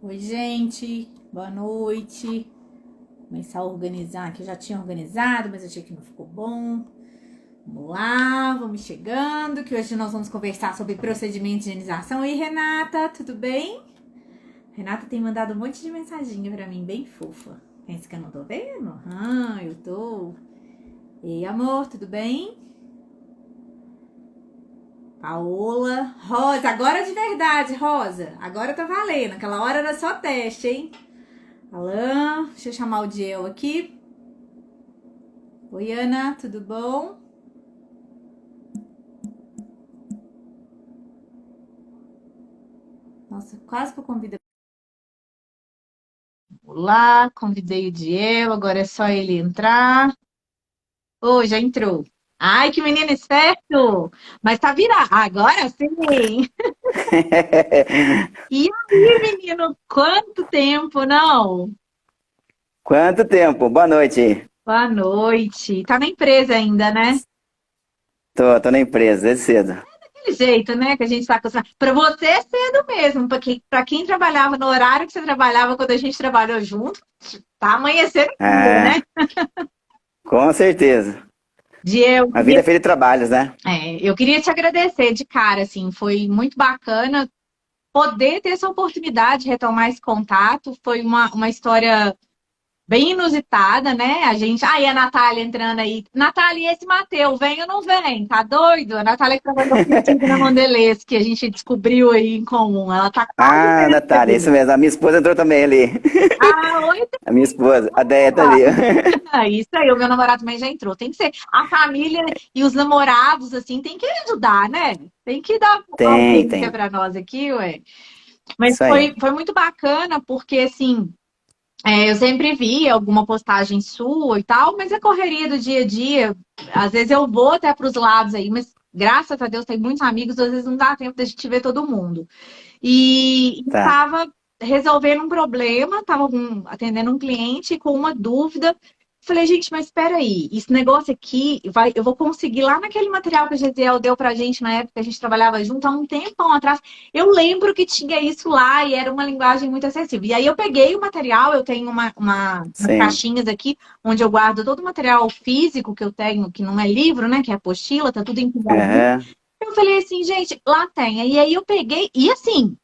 Oi, gente, boa noite. Começar a organizar, que eu já tinha organizado, mas achei que não ficou bom. Vamos lá, vamos chegando, que hoje nós vamos conversar sobre procedimento de higienização. Oi, Renata, tudo bem? Renata tem mandado um monte de mensaginha pra mim, bem fofa. Pensa que eu não tô vendo? Eu tô. Ei, amor, tudo bem? Paola, Rosa, agora de verdade, Rosa. Agora tá valendo, aquela hora era só teste, hein? Alan, deixa eu chamar o Diel aqui. Oi, Ana, tudo bom? Nossa, quase que eu convido. Olá, convidei o Diel, agora é só ele entrar. Ô, já entrou. Ai, que menino esperto! Mas tá virado. Agora sim! E aí, menino, quanto tempo, não? Quanto tempo? Boa noite. Boa noite. Tá na empresa ainda, né? Tô na empresa, desde cedo. Aquele jeito, né, que a gente tá acostumado. Para você é cedo mesmo, para quem trabalhava no horário que você trabalhava quando a gente trabalhou junto, tá amanhecendo dia, Ah, né? com certeza. Diego, A vida é feita de trabalhos, né? eu queria te agradecer de cara, assim, foi muito bacana poder ter essa oportunidade de retomar esse contato. Foi uma história bem inusitada, né? A gente. Aí a Natália entrando aí. Natália, e esse Matheus, vem ou não vem? Tá doido? A Natália que trabalhou comigo na Mondelez, que a gente descobriu aí em comum. Ela tá quase Ah, Natália, isso percebendo. mesmo. A minha esposa entrou também ali. Ah, oi, A minha esposa, a Deia tá ali. isso aí, o meu namorado também já entrou. Tem que ser. A família e os namorados, assim, tem que ajudar, né? Tem que dar Tem, audiência tem. pra nós aqui, ué. Mas Isso aí. foi muito bacana, porque, assim, eu sempre vi alguma postagem sua e tal, mas a correria do dia a dia, às vezes eu vou até para os lados aí, mas graças a Deus tem muitos amigos, às vezes não dá tempo de a gente ver todo mundo. E Tá. estava resolvendo um problema, estava atendendo um cliente com uma dúvida. Falei, gente, mas espera aí, esse negócio aqui, eu vou conseguir lá naquele material que a Gesiel deu pra gente na época que a gente trabalhava junto, há um tempão atrás. Eu lembro que tinha isso lá e era uma linguagem muito acessível. E aí eu peguei o material, eu tenho umas Sim. caixinhas aqui, onde eu guardo todo o material físico que eu tenho, que não é livro, né, que é apostila, tá tudo empilhadinho. Aham. Eu falei assim, gente, lá tem. E aí eu peguei, e assim,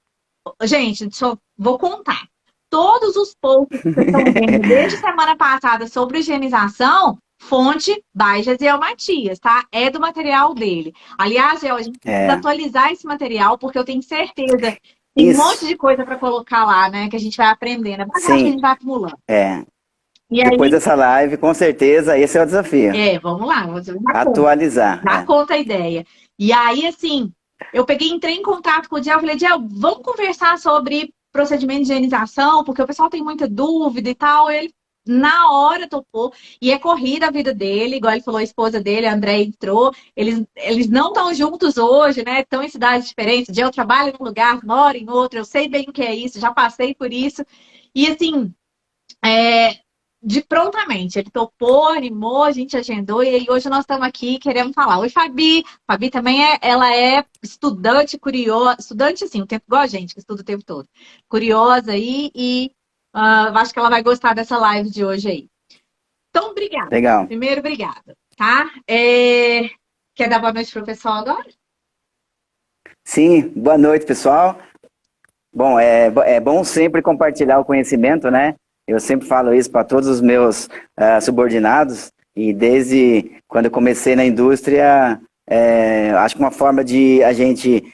gente, só vou contar. Todos os posts que vocês estão vendo desde semana passada sobre higienização, fonte by Gesiel Matias, tá? É do material dele. Aliás, Gel, a gente precisa É. atualizar esse material, porque eu tenho certeza tem um monte Isso. de coisa para colocar lá, né? Que a gente vai aprendendo. É bagagem que a Sim. gente vai acumulando. É. E Depois aí, dessa live, com certeza, esse é o desafio. vamos lá, você dá conta. Atualizar. Dá É. conta a ideia. E aí, assim, eu peguei, entrei em contato com o Diel, falei, Diel, vamos conversar sobre procedimento de higienização, porque o pessoal tem muita dúvida e tal. Ele, na hora, topou. E é corrida a vida dele, igual ele falou, a esposa dele, a André, entrou. Eles não estão juntos hoje, né? Estão em cidades diferentes. O Diel trabalha num lugar, mora em outro. Eu sei bem o que é isso, já passei por isso. E, assim, é, de prontamente. Ele topou, animou, a gente agendou e aí hoje nós estamos aqui querendo falar. Oi, Fabi. Fabi também ela é estudante curiosa, estudante assim, o tempo igual a gente, que estuda o tempo todo. Curiosa aí e acho que ela vai gostar dessa live de hoje aí. Então, obrigada. Legal. Primeiro, obrigada, tá? Quer dar boa noite pro pessoal agora? Sim, boa noite, pessoal. Bom, é bom sempre compartilhar o conhecimento, né? Eu sempre falo isso para todos os meus subordinados, e desde quando eu comecei na indústria, acho que uma forma de a gente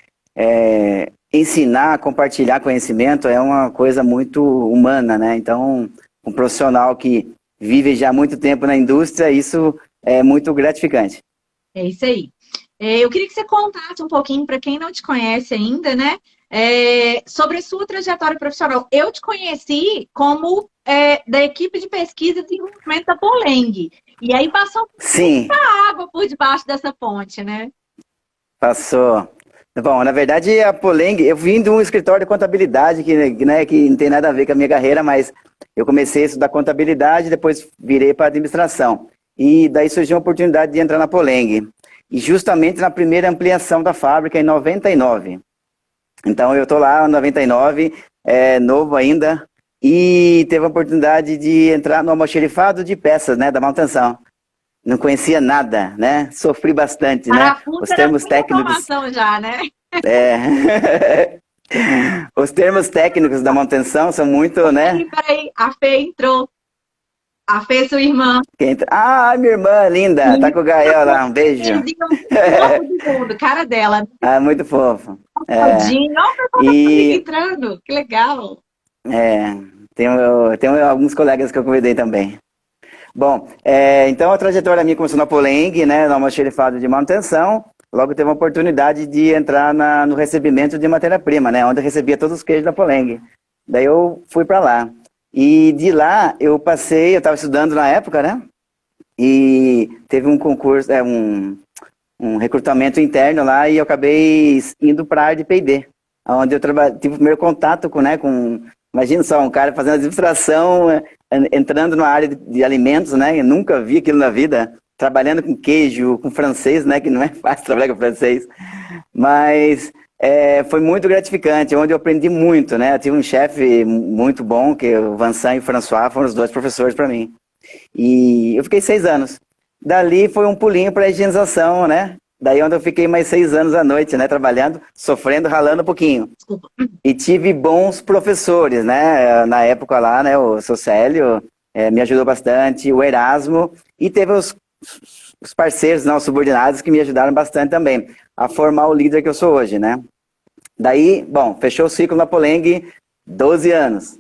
ensinar, compartilhar conhecimento é uma coisa muito humana, né? Então, um profissional que vive já há muito tempo na indústria, isso é muito gratificante. É isso aí. Eu queria que você contasse um pouquinho, para quem não te conhece ainda, né? Sobre a sua trajetória profissional. Eu te conheci como da equipe de pesquisa e desenvolvimento da Poleng. E aí passou Sim, muita água por debaixo dessa ponte, né? passou. Bom, na verdade, a Poleng, eu vim de um escritório de contabilidade que não tem nada a ver com a minha carreira, mas eu comecei a estudar contabilidade, depois virei para administração. E daí surgiu a oportunidade de entrar na Poleng. E justamente na primeira ampliação da fábrica, em 99. Então eu estou lá em 99, novo ainda, e teve a oportunidade de entrar no almoxerifado de peças, né, da manutenção. Não conhecia nada, né? Sofri bastante, né? Parafuso Os era termos muita técnicos. informação já, né? É... Os termos técnicos da manutenção são muito, né? Peraí, a Fê entrou. A Fê, sua irmã. Ah, minha irmã linda, tá com o Gael lá, um beijo. Beijinho fofo do mundo, cara dela. Ah, muito fofo. Tadinho. Ó, o pessoal tá comigo E entrando. Que legal. é, tenho alguns colegas que eu convidei também. Bom, então a trajetória minha começou na Poleng, né, no almoxerifado de manutenção. Logo teve uma oportunidade de entrar no recebimento de matéria-prima, né, onde eu recebia todos os queijos da Poleng. Daí eu fui para lá. E de lá eu estava estudando na época, né, e teve um concurso, um recrutamento interno lá e eu acabei indo para a área de P&D, onde eu tive o primeiro contato com, imagina só, um cara fazendo administração, entrando na área de alimentos, né? Eu nunca vi aquilo na vida, trabalhando com queijo, com francês, né? Que não é fácil trabalhar com francês, mas foi muito gratificante, onde eu aprendi muito, né? Eu tive um chefe muito bom, que o Vincent e o François foram os dois professores para mim. E eu fiquei 6 anos. Dali foi um pulinho para a higienização, né? Daí onde eu fiquei mais 6 anos à noite, né? Trabalhando, sofrendo, ralando um pouquinho. Desculpa. E tive bons professores, né? Na época lá, né? O seu Célio me ajudou bastante, o Erasmo, e teve os parceiros, não, os subordinados, que me ajudaram bastante também a formar o líder que eu sou hoje, né? Daí, bom, fechou o ciclo na Poleng, 12 anos.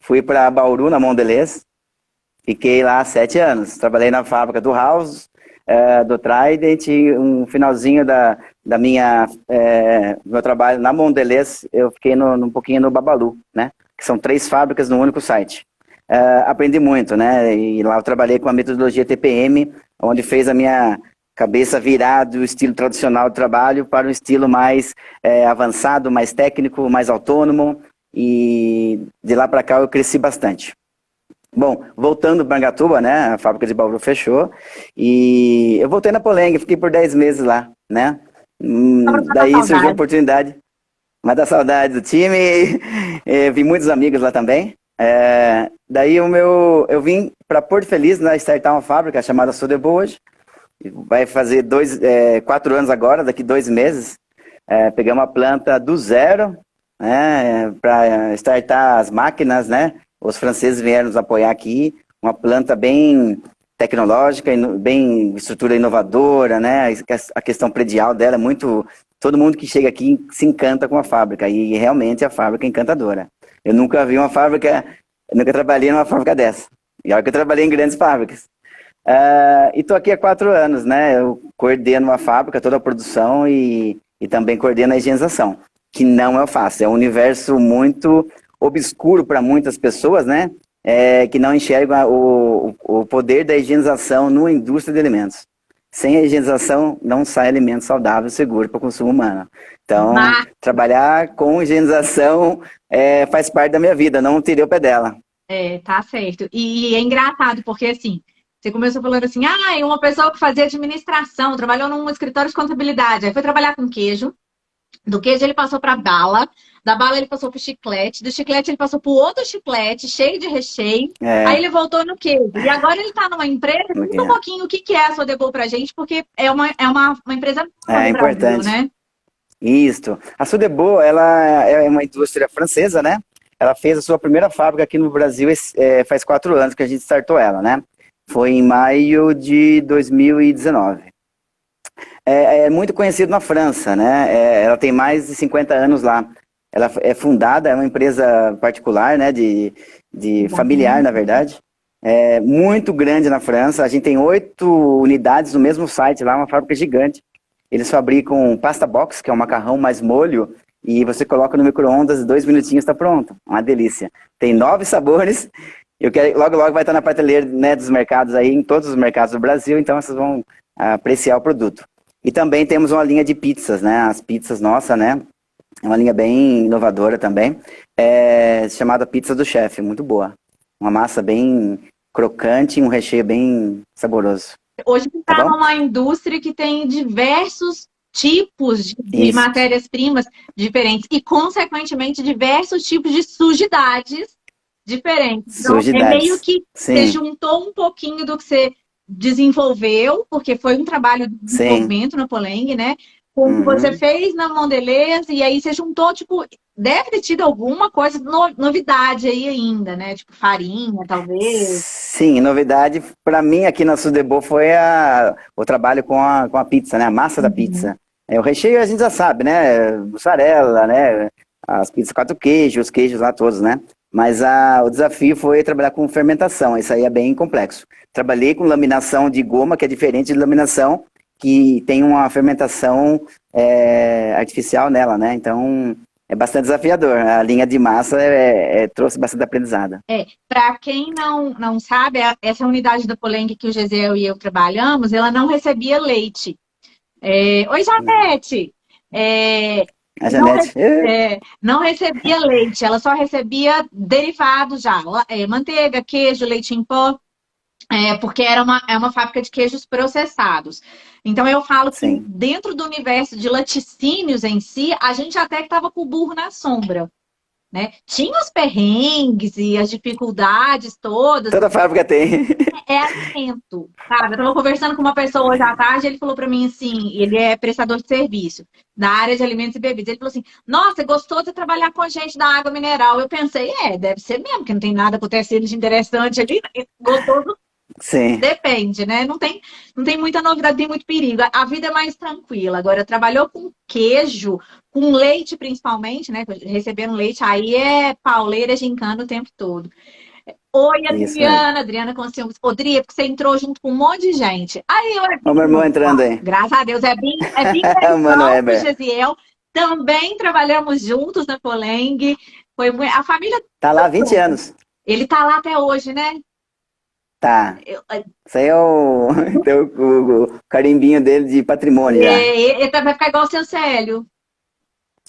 Fui para Bauru, na Mondelez, fiquei lá 7 anos. Trabalhei na fábrica do House, do Trident, um finalzinho da meu trabalho na Mondelez, eu fiquei um pouquinho no Babalu, né? Que são 3 fábricas no único site. Aprendi muito, né? E lá eu trabalhei com a metodologia TPM, onde fez a minha cabeça virar do estilo tradicional de trabalho para um estilo mais avançado, mais técnico, mais autônomo. E de lá para cá eu cresci bastante. Bom, voltando para Angatuba, né? A fábrica de Bauru fechou. E eu voltei na Poleng, fiquei por 10 meses lá, né? Daí surgiu a oportunidade. Mas da saudade do time. Vi muitos amigos lá também. Daí eu vim para Porto Feliz, né, startar uma fábrica chamada Sodebo hoje. Vai fazer 4 anos agora, daqui 2 meses. Peguei uma planta do zero, né, para startar as máquinas, né? Os franceses vieram nos apoiar aqui. Uma planta bem tecnológica, bem estrutura inovadora, né? A questão predial dela é muito... Todo mundo que chega aqui se encanta com a fábrica, e realmente a fábrica é encantadora. Eu nunca vi uma fábrica, nunca trabalhei numa fábrica dessa. E olha que eu trabalhei em grandes fábricas. E estou aqui há 4 anos, né? Eu coordeno uma fábrica, toda a produção e também coordeno a higienização, que não é fácil. É um universo muito obscuro para muitas pessoas, né? Que não enxergam o poder da higienização na indústria de alimentos. Sem a higienização não sai alimento saudável e seguro para o consumo humano. Então, trabalhar com higienização faz parte da minha vida, não tirei o pé dela. Tá certo. E é engraçado, porque assim, você começou falando assim, uma pessoa que fazia administração, trabalhou num escritório de contabilidade, aí foi trabalhar com queijo, do queijo ele passou para bala, da bala ele passou pro chiclete, do chiclete ele passou pro outro chiclete, cheio de recheio, aí ele voltou no queijo. E agora ele tá numa empresa, conta um pouquinho o que é a Sodebo pra gente, porque é uma empresa nova no Brasil, né? Isso. A Sodebo, ela é uma indústria francesa, né? Ela fez a sua primeira fábrica aqui no Brasil faz 4 anos que a gente startou ela, né? Foi em maio de 2019. É muito conhecido na França, né? Ela tem mais de 50 anos lá. Ela é fundada, é uma empresa particular, né? De familiar, na verdade. É muito grande na França. A gente tem 8 unidades no mesmo site lá, uma fábrica gigante. Eles fabricam pasta box, que é um macarrão mais molho, e você coloca no micro-ondas, 2 minutinhos está pronto. Uma delícia. Tem 9 sabores. Logo vai estar na prateleira, né, dos mercados aí, em todos os mercados do Brasil, então vocês vão apreciar o produto. E também temos uma linha de pizzas, né? As pizzas nossa, né? É uma linha bem inovadora também. Chamada Pizza do Chefe, muito boa. Uma massa bem crocante e um recheio bem saboroso. Hoje está numa indústria que tem diversos tipos de Isso. matérias-primas diferentes e, consequentemente, diversos tipos de sujidades diferentes. Então, é meio Sujidades. que você Sim, juntou um pouquinho do que você desenvolveu, porque foi um trabalho de sim. desenvolvimento na Poleng, né? Com o que você Uhum. fez na Mondelez, e aí você juntou, tipo, deve ter tido alguma coisa, novidade aí ainda, né? Tipo, farinha, talvez. Sim, novidade para mim aqui na Sudebo foi o trabalho com a pizza, né? A massa da Uhum. pizza. O recheio a gente já sabe, né? Mussarela, né? As pizzas quatro queijos, os queijos lá todos, né? Mas o desafio foi trabalhar com fermentação. Isso aí é bem complexo. Trabalhei com laminação de goma, que é diferente de laminação, que tem uma fermentação artificial nela, né? Então é bastante desafiador. A linha de massa trouxe bastante aprendizado. Para quem não sabe, essa unidade da Poleng que o Gisel e eu trabalhamos, ela não recebia leite. Oi, Janete! É, A não, Janete. não recebia leite, ela só recebia derivados já, manteiga, queijo, leite em pó, porque é uma fábrica de queijos processados. Então eu falo que Sim. dentro do universo de laticínios em si, a gente até que estava com o burro na sombra. Né? Tinha os perrengues e as dificuldades todas, Toda fábrica tem. é alimento, sabe? Eu estava conversando com uma pessoa hoje à tarde, ele falou para mim assim, ele é prestador de serviço da área de alimentos e bebidas. Ele falou assim: Nossa, gostou de trabalhar com a gente da água mineral? Eu pensei, deve ser mesmo, que não tem nada acontecendo de interessante ali. Gostoso Sim. depende, né? Não tem muita novidade, tem muito perigo. A vida é mais tranquila. Agora, trabalhou com queijo, com leite principalmente, né? Recebendo leite, aí é pauleira, gincana o tempo todo. Oi, Isso mesmo. Adriana Consciência. Rodrigo, porque você entrou junto com um monte de gente. Aí eu é Ó, meu irmão entrando aí. graças a Deus, é bem O Mano irmão do Weber. Gesiel. Também trabalhamos juntos na Poleng. A família. Tá lá há 20 anos. Ele tá lá até hoje, né? Tá. Isso aí é tem o carimbinho dele de patrimônio já. Ele vai ficar igual o seu Célio.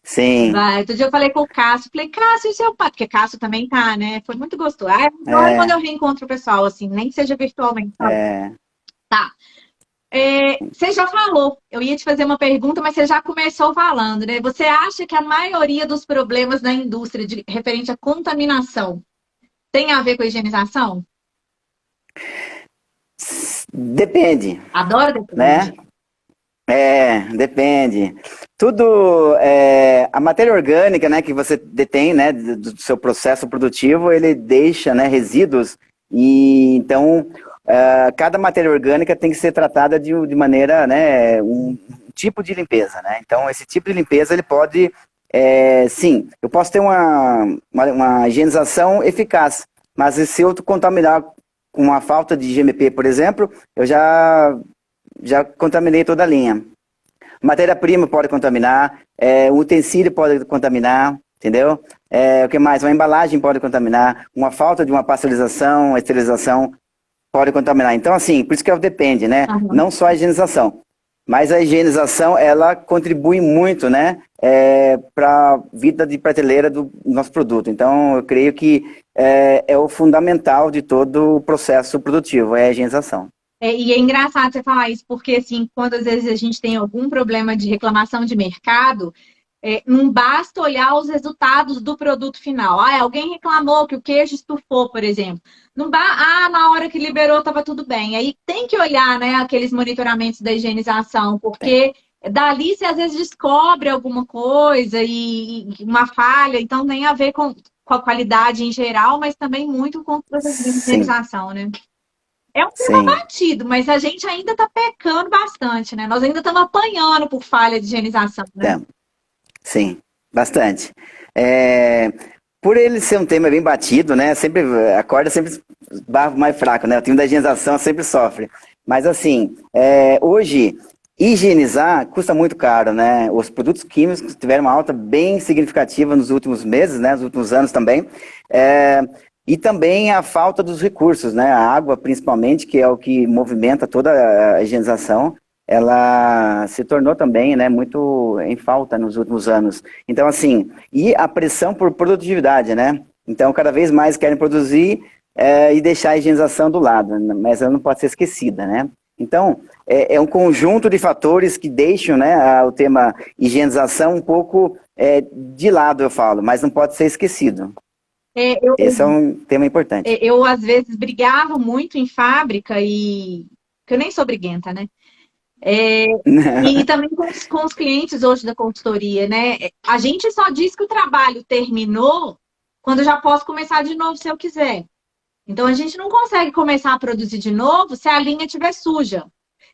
Sim. Vai. Outro dia eu falei com o Cássio, falei, Cássio, e seu pai? Porque Cássio também tá, né? Foi muito gostoso. Adoro quando É, eu reencontro o pessoal, assim, nem que seja virtualmente, sabe? é. Tá. Você já falou, eu ia te fazer uma pergunta, mas você já começou falando, né? Você acha que a maioria dos problemas da indústria referente à contaminação tem a ver com a higienização? Depende, Adoro depende. né? Depende. Tudo, a matéria orgânica, né, que você detém, né, do seu processo produtivo, ele deixa, né, resíduos e então cada matéria orgânica tem que ser tratada de maneira, né, um tipo de limpeza, né? Então esse tipo de limpeza ele pode, sim, eu posso ter uma higienização eficaz, mas se eu contaminar com uma falta de GMP, por exemplo, eu já contaminei toda a linha. Matéria-prima pode contaminar, o utensílio pode contaminar, entendeu? O que mais? Uma embalagem pode contaminar, uma falta de uma pasteurização, uma esterilização pode contaminar. Então, assim, por isso que depende, né? Aham. Não só a higienização, mas a higienização, ela contribui muito, né? Para a vida de prateleira do nosso produto. Então, eu creio que é o fundamental de todo o processo produtivo, é a higienização. E é engraçado você falar isso, porque assim, quando às vezes a gente tem algum problema de reclamação de mercado, não basta olhar os resultados do produto final. Alguém reclamou que o queijo estufou, por exemplo. Não na hora que liberou estava tudo bem. Aí tem que olhar, né, aqueles monitoramentos da higienização, Tem. porque dali você às vezes descobre alguma coisa e uma falha, então tem a ver com a qualidade em geral, mas também muito com o procedimento de Sim, higienização, né? É um tema sim. batido, mas a gente ainda está pecando bastante, né? Nós ainda estamos apanhando por falha de higienização, né? Tem. Sim, bastante. Por ele ser um tema bem batido, né? Sempre a corda sempre barra mais fraco, né? O time da higienização sempre sofre. Mas assim, hoje higienizar custa muito caro, né? Os produtos químicos tiveram uma alta bem significativa nos últimos meses, né? Nos últimos anos também. E também a falta dos recursos, né? A água, principalmente, que é o que movimenta toda a higienização, ela se tornou também, né, muito em falta nos últimos anos. Então, assim, e a pressão por produtividade, né? Então, cada vez mais querem produzir e deixar a higienização do lado, mas ela não pode ser esquecida, né? Então, é um conjunto de fatores que deixam, né, o tema higienização um pouco de lado, eu falo, mas não pode ser esquecido. Esse é um tema importante. Eu, às vezes, brigava muito em fábrica e... que eu nem sou briguenta, né? E também com os clientes hoje da consultoria, né? A gente só diz que o trabalho terminou quando eu já posso começar de novo se eu quiser. Então, a gente não consegue começar a produzir de novo se a linha estiver suja.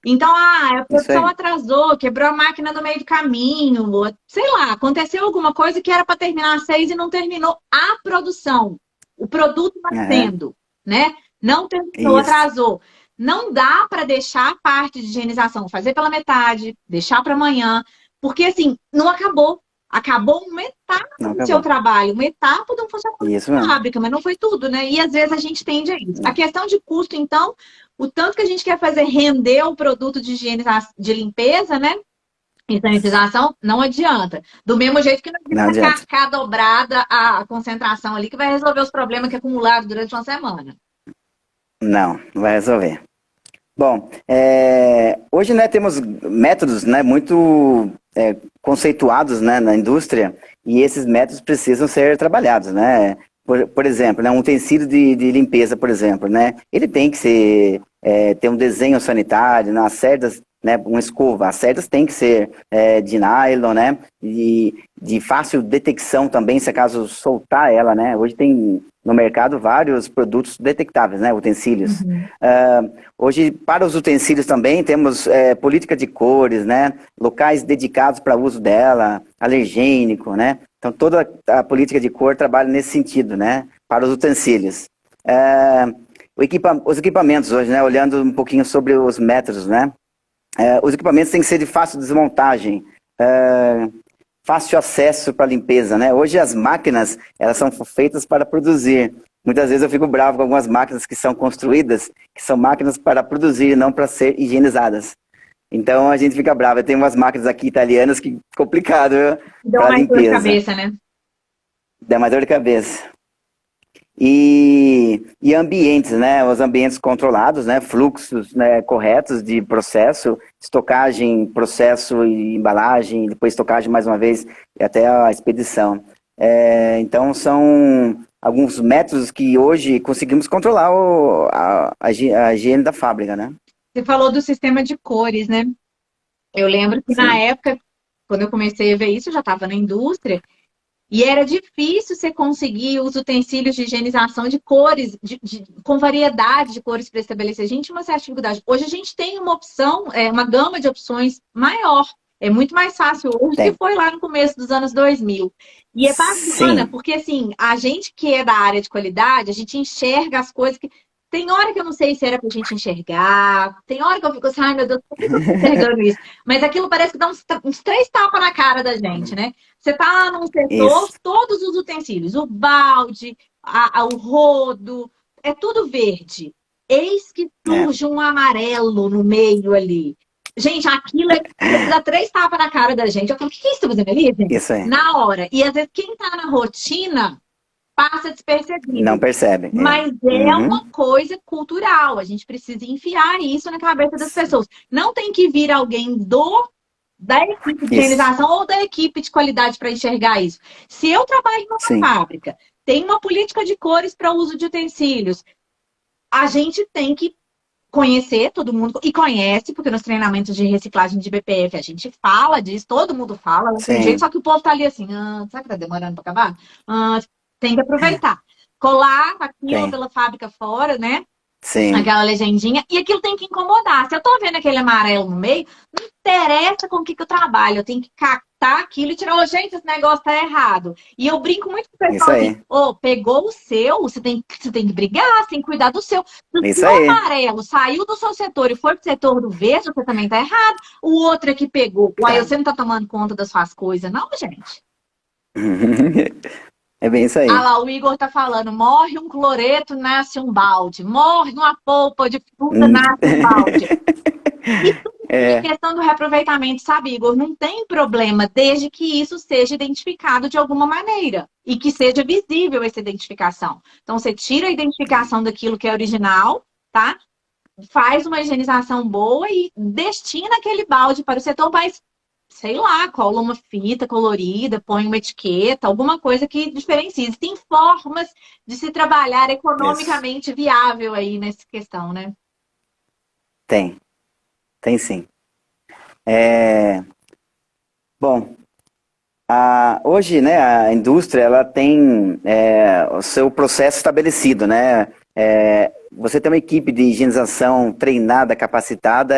Então, a produção atrasou, quebrou a máquina no meio do caminho, sei lá, aconteceu alguma coisa que era para terminar às 6 e não terminou a produção. O produto nascendo, né? Não terminou, atrasou. Não dá para deixar a parte de higienização, fazer pela metade, deixar para amanhã, porque assim, não acabou. Acabou uma etapa do seu trabalho, uma etapa de um funcionamento da fábrica, mas não foi tudo, né? E às vezes a gente tende a isso. A questão de custo, então, o tanto que a gente quer fazer render o produto de higienização, de limpeza, né? E sanitização, não adianta. Do mesmo jeito que não adianta ficar dobrada a concentração ali, que vai resolver os problemas que acumularam durante uma semana. Não vai resolver. Bom, hoje, né, temos métodos, né, muito conceituados, né, na indústria, e esses métodos precisam ser trabalhados, né? Por exemplo, né, um utensílio de limpeza, por exemplo, né, ele tem que ser, ter um desenho sanitário, nas cerdas, né, uma escova, as cerdas têm que ser de nylon, né, e de fácil detecção também, se acaso soltar ela, né, hoje tem no mercado vários produtos detectáveis, né, utensílios. Hoje, para os utensílios também, temos política de cores, né, locais dedicados para o uso dela, alergênico, né, então toda a política de cor trabalha nesse sentido, né, para os utensílios. Os equipamentos hoje, né, olhando um pouquinho sobre os métodos, né, os equipamentos têm que ser de fácil desmontagem, fácil acesso para limpeza, né? Hoje as máquinas, elas são feitas para produzir. Muitas vezes eu fico bravo com algumas máquinas que são construídas, que são máquinas para produzir, não para ser higienizadas. Então a gente fica bravo. Eu tenho umas máquinas aqui italianas que complicado para limpeza. Dá mais dor de cabeça, né? Dá mais dor de cabeça. E ambientes, né? Os ambientes controlados, né? Fluxos, né, corretos de processo, estocagem, processo e embalagem, depois estocagem mais uma vez até a expedição. Então são alguns métodos que hoje conseguimos controlar a higiene da fábrica, né? Você falou do sistema de cores, né? Eu lembro que na época, quando eu comecei a ver isso, eu já estava na indústria. E era difícil você conseguir os utensílios de higienização de cores, com variedade de cores para estabelecer. A gente tinha uma certa dificuldade. Hoje a gente tem uma opção, uma gama de opções maior. É muito mais fácil hoje do que foi lá no começo dos anos 2000. E é bacana, porque assim, a gente que é da área de qualidade, a gente enxerga as coisas que... Tem hora que eu não sei se era pra gente enxergar, tem hora que eu fico assim, ai meu Deus, por que eu tô enxergando isso? Mas aquilo parece que dá uns 3 tapas na cara da gente, né? Você tá num setor, todos os utensílios, o balde, o rodo, é tudo verde. Eis que surge um amarelo no meio ali. Gente, aquilo dá 3 tapas na cara da gente. Eu falo, o que você tá fazendo ali, gente? Isso aí. Na hora. E às vezes quem tá na rotina passa despercebido. Não percebe. Mas uma coisa cultural. A gente precisa enfiar isso na cabeça das pessoas. Não tem que vir alguém da equipe de higienização ou da equipe de qualidade para enxergar isso. Se eu trabalho numa fábrica, tem uma política de cores para uso de utensílios, a gente tem que conhecer, todo mundo, e conhece, porque nos treinamentos de reciclagem de BPF a gente fala disso, todo mundo fala, tem jeito, só que o povo tá ali assim, será que tá demorando para acabar? Tem que aproveitar. Colar aquilo pela fábrica fora, né? Sim. Aquela legendinha. E aquilo tem que incomodar. Se eu tô vendo aquele amarelo no meio, não interessa com o que eu trabalho. Eu tenho que captar aquilo e tirar. Gente, esse negócio tá errado. E eu brinco muito com o pessoal assim, pegou o seu, você tem que brigar, você tem que cuidar do seu. Se o amarelo saiu do seu setor e foi pro setor do verde, você também tá errado. O outro é que pegou. Uai, você não tá tomando conta das suas coisas, não, gente? É bem isso aí. Ah lá, o Igor tá falando, morre um cloreto, nasce um balde. Morre uma polpa de fruta, nasce um balde. E tudo é questão do reaproveitamento, sabe, Igor? Não tem problema, desde que isso seja identificado de alguma maneira. E que seja visível essa identificação. Então, você tira a identificação daquilo que é original, tá? faz uma higienização boa e destina aquele balde para o setor mais, sei lá, cola uma fita colorida, põe uma etiqueta, alguma coisa que diferencie. Tem formas de se trabalhar Isso. economicamente viável aí nessa questão, né? Tem sim. É, bom, hoje, né, a indústria ela tem o seu processo estabelecido, né? Você tem uma equipe de higienização treinada, capacitada,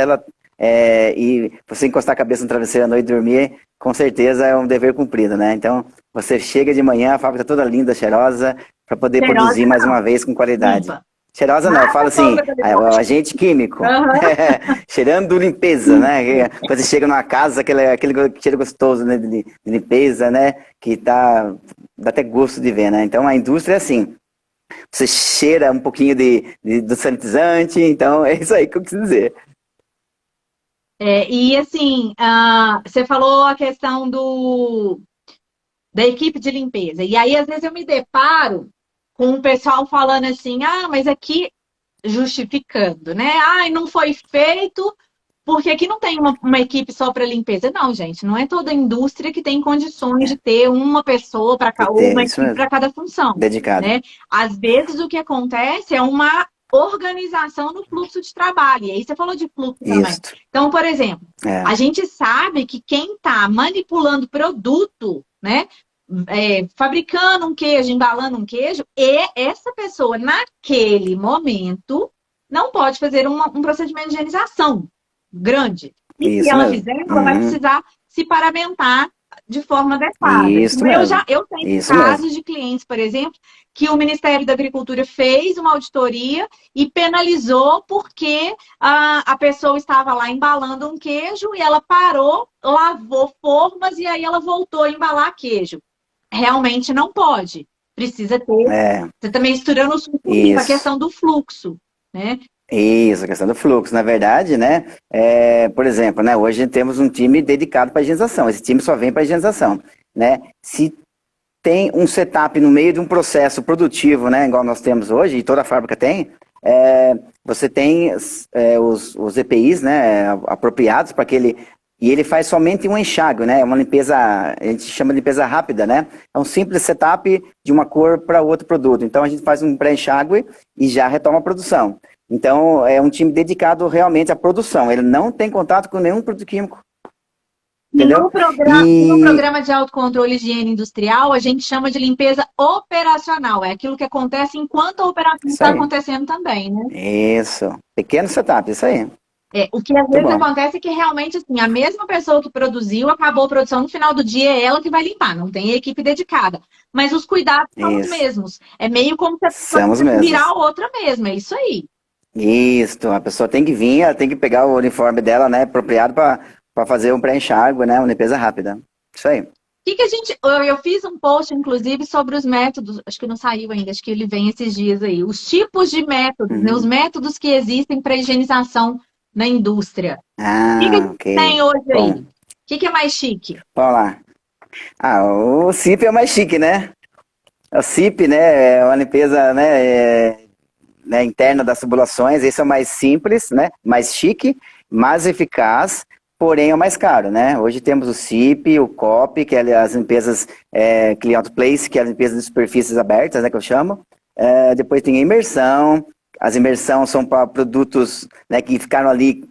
e você encostar a cabeça no travesseiro à noite e dormir, com certeza é um dever cumprido, né? Então, você chega de manhã, a fábrica toda linda, cheirosa, para poder Cheirosa produzir mais não, uma vez com qualidade. limpa. Cheirosa não, eu falo Mata fogo assim, da qualidade. agente químico, Aham. cheirando limpeza, né? Quando você chega numa casa, aquele cheiro gostoso, né, de limpeza, né? Dá até gosto de ver, né? Então a indústria é assim, você cheira um pouquinho do sanitizante, então é isso aí que eu quis dizer. E assim, você falou a questão da equipe de limpeza. E aí, às vezes, eu me deparo com o pessoal falando assim, mas aqui justificando, né? Não foi feito porque aqui não tem uma equipe só para limpeza. Não, gente, não é toda indústria que tem condições de É, ter uma pessoa para de ou ter, uma isso equipe mesmo, para cada função, dedicado. né? Às vezes o que acontece é uma organização no fluxo de trabalho. E aí você falou de fluxo também. Isso, Então, por exemplo, é, a gente sabe que quem está manipulando produto, né? Fabricando um queijo, embalando um queijo, essa pessoa, naquele momento, não pode fazer um procedimento de higienização grande. E se isso ela mesmo. fizer, ela vai Uhum, precisar se paramentar de forma adequada. isso mesmo, Eu tenho isso mesmo. casos de clientes, por exemplo, que o Ministério da Agricultura fez uma auditoria e penalizou porque a pessoa estava lá embalando um queijo e ela parou, lavou formas e aí ela voltou a embalar queijo. Realmente não pode. Precisa ter. É, Você está misturando o suco limpo, a isso. questão do fluxo, né? Isso, a questão do fluxo. Na verdade, né, por exemplo, né, hoje temos um time dedicado para higienização. Esse time só vem para higienização, né? Se tem um setup no meio de um processo produtivo, né, igual nós temos hoje, e toda a fábrica tem, você tem os EPIs, né, apropriados para aquele. E ele faz somente um enxágue, né? Uma limpeza, a gente chama de limpeza rápida, né? É um simples setup de uma cor para outro produto. Então a gente faz um pré-enxágue e já retoma a produção. Então é um time dedicado realmente à produção. Ele não tem contato com nenhum produto químico, entendeu? E no E programa de autocontrole e higiene industrial, a gente chama de limpeza operacional. É aquilo que acontece enquanto a operação isso está aí. acontecendo também, né? Isso. Pequeno setup, isso aí. O que às Muito vezes bom. acontece é que realmente assim, a mesma pessoa que produziu, acabou a produção, no final do dia é ela que vai limpar, não tem equipe dedicada. Mas os cuidados são os Isso. mesmos. É meio como se a pessoa São os tivesse que virar mesmos. outra mesmo, é isso aí. Isso, a pessoa tem que vir, ela tem que pegar o uniforme dela, né, apropriado para fazer um pré-enxágue, né, uma limpeza rápida. Isso aí. Que a gente. Eu fiz um post, inclusive, sobre os métodos, acho que não saiu ainda, acho que ele vem esses dias aí. Os tipos de métodos, né? Os Uhum. métodos que existem para higienização na indústria. O que a Ah, gente ok. tem hoje aí? Bom, O que é mais chique? vamos lá. O CIP é mais chique, né? O CIP, né, é uma limpeza, né, interna das tubulações. Esse é o mais simples, né, mais chique, mais eficaz, porém é o mais caro, né? Hoje temos o CIP, o COP, que é as limpezas Clean Out Place, que é a limpeza de superfícies abertas, né, que eu chamo. Depois tem a imersão. As imersões são para produtos, né, que ficaram ali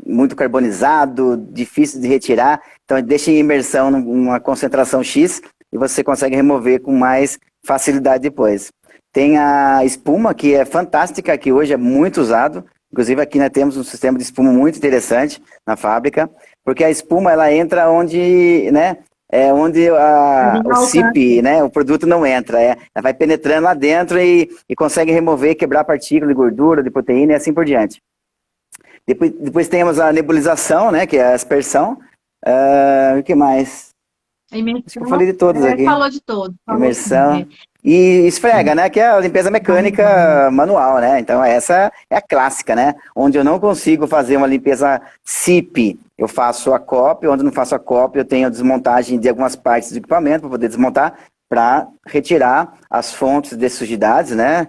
muito carbonizado, difícil de retirar. Então deixa em imersão numa concentração X e você consegue remover com mais facilidade depois. Tem a espuma, que é fantástica, que hoje é muito usado. Inclusive aqui nós temos um sistema de espuma muito interessante na fábrica, porque a espuma ela entra onde, né, onde o CIP, né, o produto não entra. Ela vai penetrando lá dentro e consegue remover, quebrar partículas de gordura, de proteína e assim por diante. Depois temos a nebulização, né, que é a aspersão. O que mais? A Acho que eu imersão, falei de todos aqui. falou de todo. Falou sim, Imersão. E esfrega, né? Que é a limpeza mecânica manual, né? Então essa é a clássica, né? Onde eu não consigo fazer uma limpeza SIP, eu faço a cópia. Onde eu não faço a cópia, eu tenho a desmontagem de algumas partes do equipamento para poder desmontar. para retirar as fontes de sujidades, né,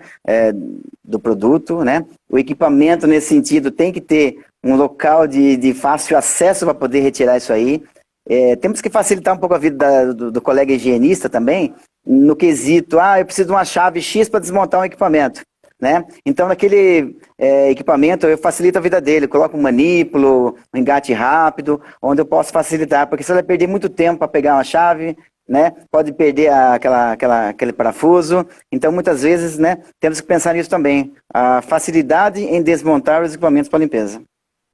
do produto, né? O equipamento, nesse sentido, tem que ter um local de fácil acesso para poder retirar isso aí. Temos que facilitar um pouco a vida do colega higienista também, no quesito, eu preciso de uma chave X para desmontar um equipamento, né? Então, naquele equipamento, eu facilito a vida dele, coloco um manípulo, um engate rápido, onde eu posso facilitar, porque se ele perder muito tempo para pegar uma chave, né, pode perder aquele parafuso. Então, muitas vezes, né, temos que pensar nisso também, a facilidade em desmontar os equipamentos para limpeza.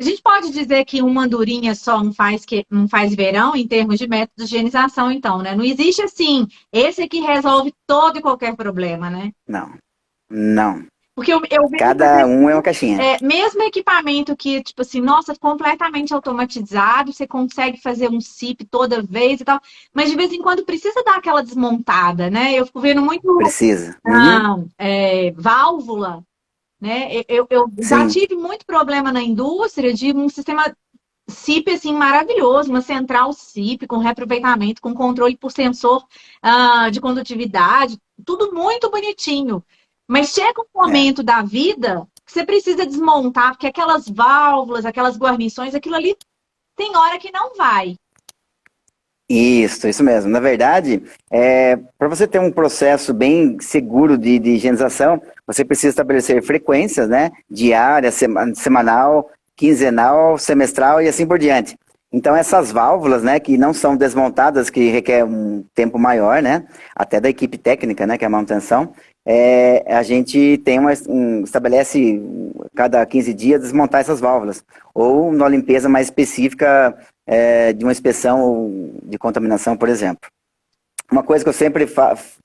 A gente pode dizer que uma andorinha só não faz verão em termos de método de higienização, então, né? Não existe assim, esse aqui resolve todo e qualquer problema, né? Não. Porque eu vejo cada um é uma caixinha. Mesmo equipamento que, tipo assim, nossa, completamente automatizado, você consegue fazer um SIP toda vez e tal, mas de vez em quando precisa dar aquela desmontada, né? Eu fico vendo muito Precisa. válvula, né? Eu já tive muito problema na indústria de um sistema SIP assim maravilhoso, uma central SIP com reaproveitamento, com controle por sensor de condutividade, tudo muito bonitinho. Mas chega um momento da vida que você precisa desmontar, porque aquelas válvulas, aquelas guarnições, aquilo ali tem hora que não vai. Isso mesmo. Na verdade, para você ter um processo bem seguro de higienização, você precisa estabelecer frequências, né? Diária, semanal, quinzenal, semestral e assim por diante. Então, essas válvulas, né, que não são desmontadas, que requer um tempo maior, né? Até da equipe técnica, né, que é a manutenção, a gente estabelece cada 15 dias desmontar essas válvulas. Ou numa limpeza mais específica de uma inspeção de contaminação, por exemplo. Uma coisa que eu sempre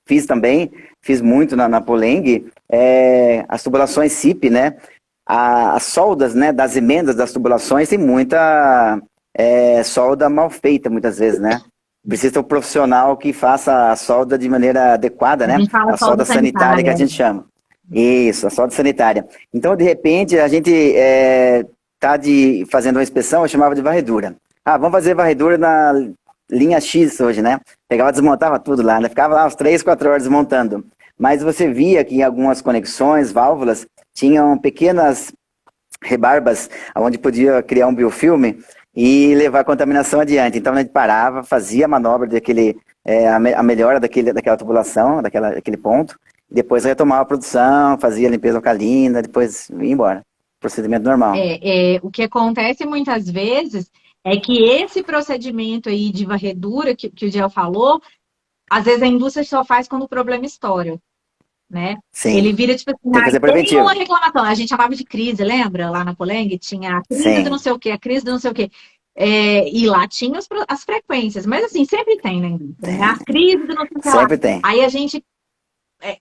fiz também, fiz muito na Poleng, as tubulações SIP, né? As soldas, né, das emendas das tubulações tem muita solda mal feita, muitas vezes, né? Precisa ter um profissional que faça a solda de maneira adequada, né? A solda sanitária que a gente chama. Isso, a solda sanitária. Então, de repente, a gente está fazendo uma inspeção, eu chamava de varredura. Vamos fazer varredura na linha X hoje, né? Pegava, desmontava tudo lá, né? Ficava lá uns 3, 4 horas desmontando. Mas você via que em algumas conexões, válvulas, tinham pequenas rebarbas, onde podia criar um biofilme e levar a contaminação adiante. Então a gente parava, fazia a manobra a melhora daquela tubulação, daquele ponto, depois retomava a produção, fazia a limpeza alcalina, depois ia embora. Procedimento normal. O que acontece muitas vezes é que esse procedimento aí de varredura que o Diel falou, às vezes a indústria só faz quando o problema estoura, né? Sim. Ele vira tipo assim, tem que ser preventivo. Tem uma reclamação, a gente chamava de crise, lembra? Lá na Poleng tinha a crise do não sei o quê, a crise do não sei o quê. E lá tinha as frequências, mas assim, sempre tem na indústria, né? A crise do não sei o quê. Sempre tem. Aí a gente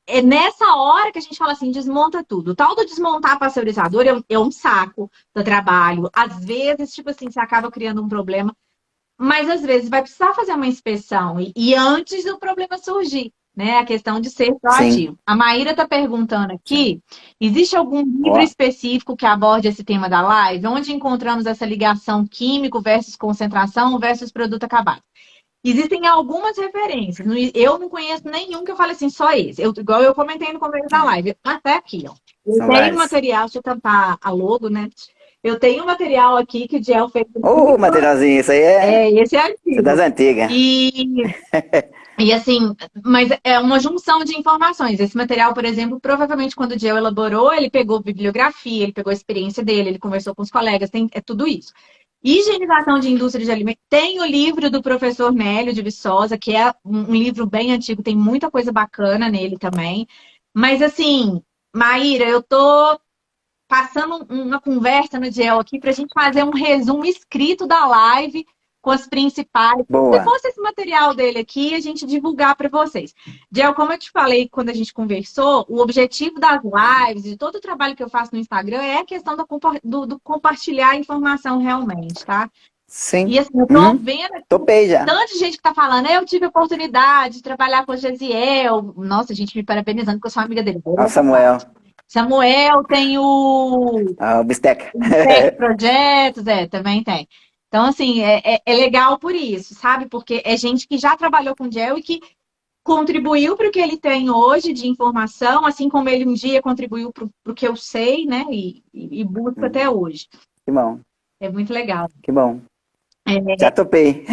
é nessa hora que a gente fala assim, desmonta tudo. O tal do desmontar pasteurizador é um saco do trabalho. Às vezes, tipo assim, você acaba criando um problema, mas às vezes vai precisar fazer uma inspeção e antes do problema surgir, né? A questão de ser proativo. A Maíra está perguntando aqui, existe algum livro específico que aborde esse tema da live? Onde encontramos essa ligação químico versus concentração versus produto acabado? Existem algumas referências. Eu não conheço nenhum que eu fale assim, só esse. Igual eu comentei no começo da live. Até aqui, ó. Eu tenho material, deixa eu tampar a logo, né? Eu tenho um material aqui que o Diel fez. Materialzinho, isso aí esse é antigo. Das antigas. E assim, mas é uma junção de informações. Esse material, por exemplo, provavelmente quando o Diel elaborou, ele pegou bibliografia, ele pegou a experiência dele, ele conversou com os colegas, é tudo isso. Higienização de indústria de alimentos. Tem o livro do professor Nélio de Viçosa, que é um livro bem antigo, tem muita coisa bacana nele também. Mas assim, Maíra, eu tô passando uma conversa no Diel aqui para a gente fazer um resumo escrito da live com as principais. Boa. Se fosse esse material dele aqui, a gente divulgar para vocês. Diel, como eu te falei quando a gente conversou, o objetivo das lives, de todo o trabalho que eu faço no Instagram, é a questão do compartilhar a informação realmente, tá? Sim. E assim, eu tô vendo aqui, topei já. Tanta gente que tá falando, eu tive a oportunidade de trabalhar com o Gesiel. Nossa, a gente me parabenizando, porque eu sou amiga dele. Samuel tem o Bistec. Projetos, também tem. Então, assim, é legal por isso, sabe? Porque é gente que já trabalhou com gel e que contribuiu para o que ele tem hoje de informação, assim como ele um dia contribuiu para o que eu sei, né? E busco até hoje. Que bom. É muito legal. Que bom. É, Já topei.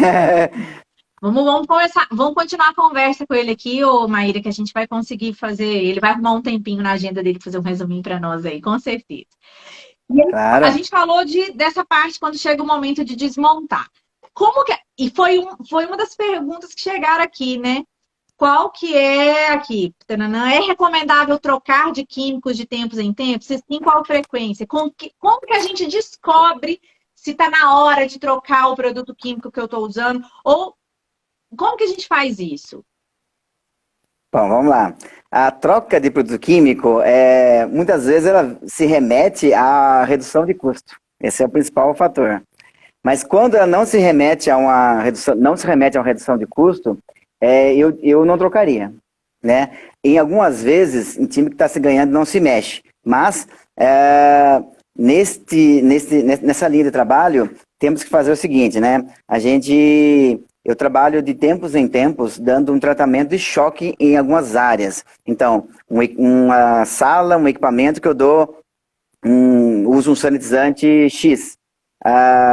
vamos conversar, vamos continuar a conversa com ele aqui, ô Maíra, que a gente vai conseguir fazer. Ele vai arrumar um tempinho na agenda dele fazer um resuminho para nós aí, com certeza. E aí, a Claro. gente falou dessa parte quando chega o momento de desmontar. Como que. E foi uma das perguntas que chegaram aqui, né? Qual que é aqui? Tananã, é recomendável trocar de químicos de tempos em tempos? Se sim, qual frequência? Como que a gente descobre se está na hora de trocar o produto químico que eu estou usando? Ou como que a gente faz isso? Bom, vamos lá. A troca de produto químico, muitas vezes ela se remete à redução de custo. Esse é o principal fator. Mas quando ela não se remete a uma redução de custo, eu não trocaria, né? Em algumas vezes, em time que está se ganhando não se mexe. Mas nessa linha de trabalho, temos que fazer o seguinte, né? Eu trabalho de tempos em tempos dando um tratamento de choque em algumas áreas. Então, uma sala, um equipamento que eu uso um sanitizante X.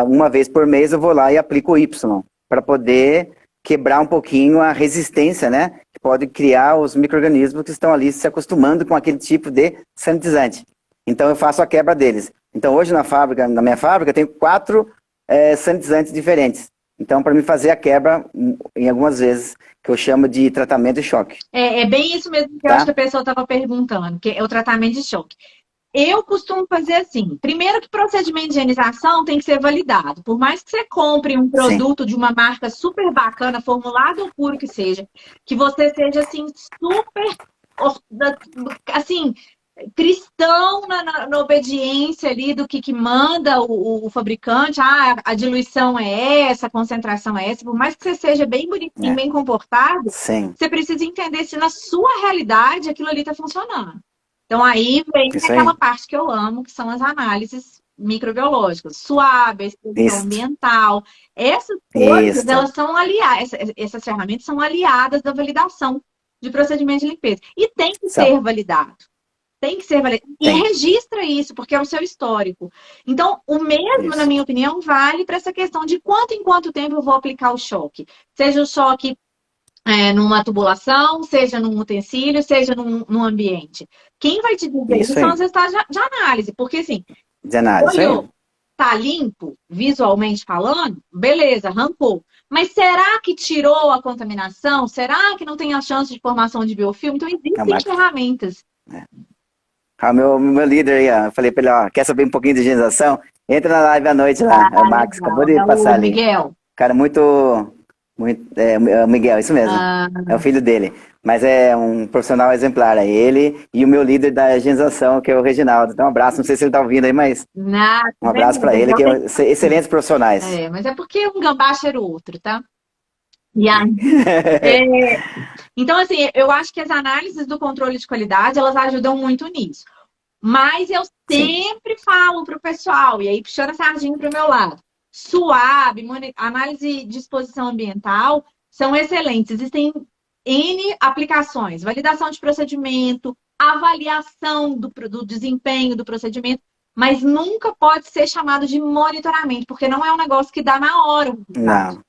Uma vez por mês eu vou lá e aplico o Y, para poder quebrar um pouquinho a resistência, né? Que pode criar os micro-organismos que estão ali se acostumando com aquele tipo de sanitizante. Então eu faço a quebra deles. Então hoje na minha fábrica, eu tenho 4 sanitizantes diferentes. Então, para mim fazer a quebra, em algumas vezes, que eu chamo de tratamento de choque. É bem isso mesmo que eu acho que a pessoa estava perguntando, que é o tratamento de choque. Eu costumo fazer assim. Primeiro que procedimento de higienização tem que ser validado. Por mais que você compre um produto de uma marca super bacana, formulado ou puro que seja, que você seja assim, super assim, cristão na obediência ali do que manda o fabricante, a diluição é essa, a concentração é essa, por mais que você seja bem bonitinho, bem comportado, Sim. você precisa entender se na sua realidade aquilo ali está funcionando. Então aí vem aquela parte que eu amo, que são as análises microbiológicas, suave, exposição ambiental. Essas coisas, elas são aliadas, essas ferramentas são aliadas da validação de procedimento de limpeza. E tem que ser validado. Tem que ser validado. E registra isso, porque é o seu histórico. Então, o mesmo, na minha opinião, vale para essa questão de quanto em quanto tempo eu vou aplicar o choque. Seja o choque numa tubulação, seja num utensílio, seja num ambiente. Quem vai te dizer isso são os resultados de análise. Porque, assim, olhou, tá limpo, visualmente falando, beleza, arrancou. Mas será que tirou a contaminação? Será que não tem a chance de formação de biofilme? Então, existem ferramentas. O meu líder aí, ó, eu falei pra ele, ó, quer saber um pouquinho de higienização? Entra na live à noite lá, é o Max, acabou de passar ali. Miguel. Cara, muito o Miguel, isso mesmo, é o filho dele. Mas é um profissional exemplar, é ele e o meu líder da higienização, que é o Reginaldo. Então, um abraço, não sei se ele tá ouvindo aí, mas um abraço para ele, que é excelentes profissionais. Mas é porque um gambá cheira o outro, tá? E aí, então, assim, eu acho que as análises do controle de qualidade, elas ajudam muito nisso. Mas eu sempre falo para o pessoal, e aí puxando a sardinha para o meu lado, SUAB, análise de exposição ambiental, são excelentes. Existem N aplicações, validação de procedimento, avaliação do desempenho do procedimento, mas nunca pode ser chamado de monitoramento, porque não é um negócio que dá na hora. Não.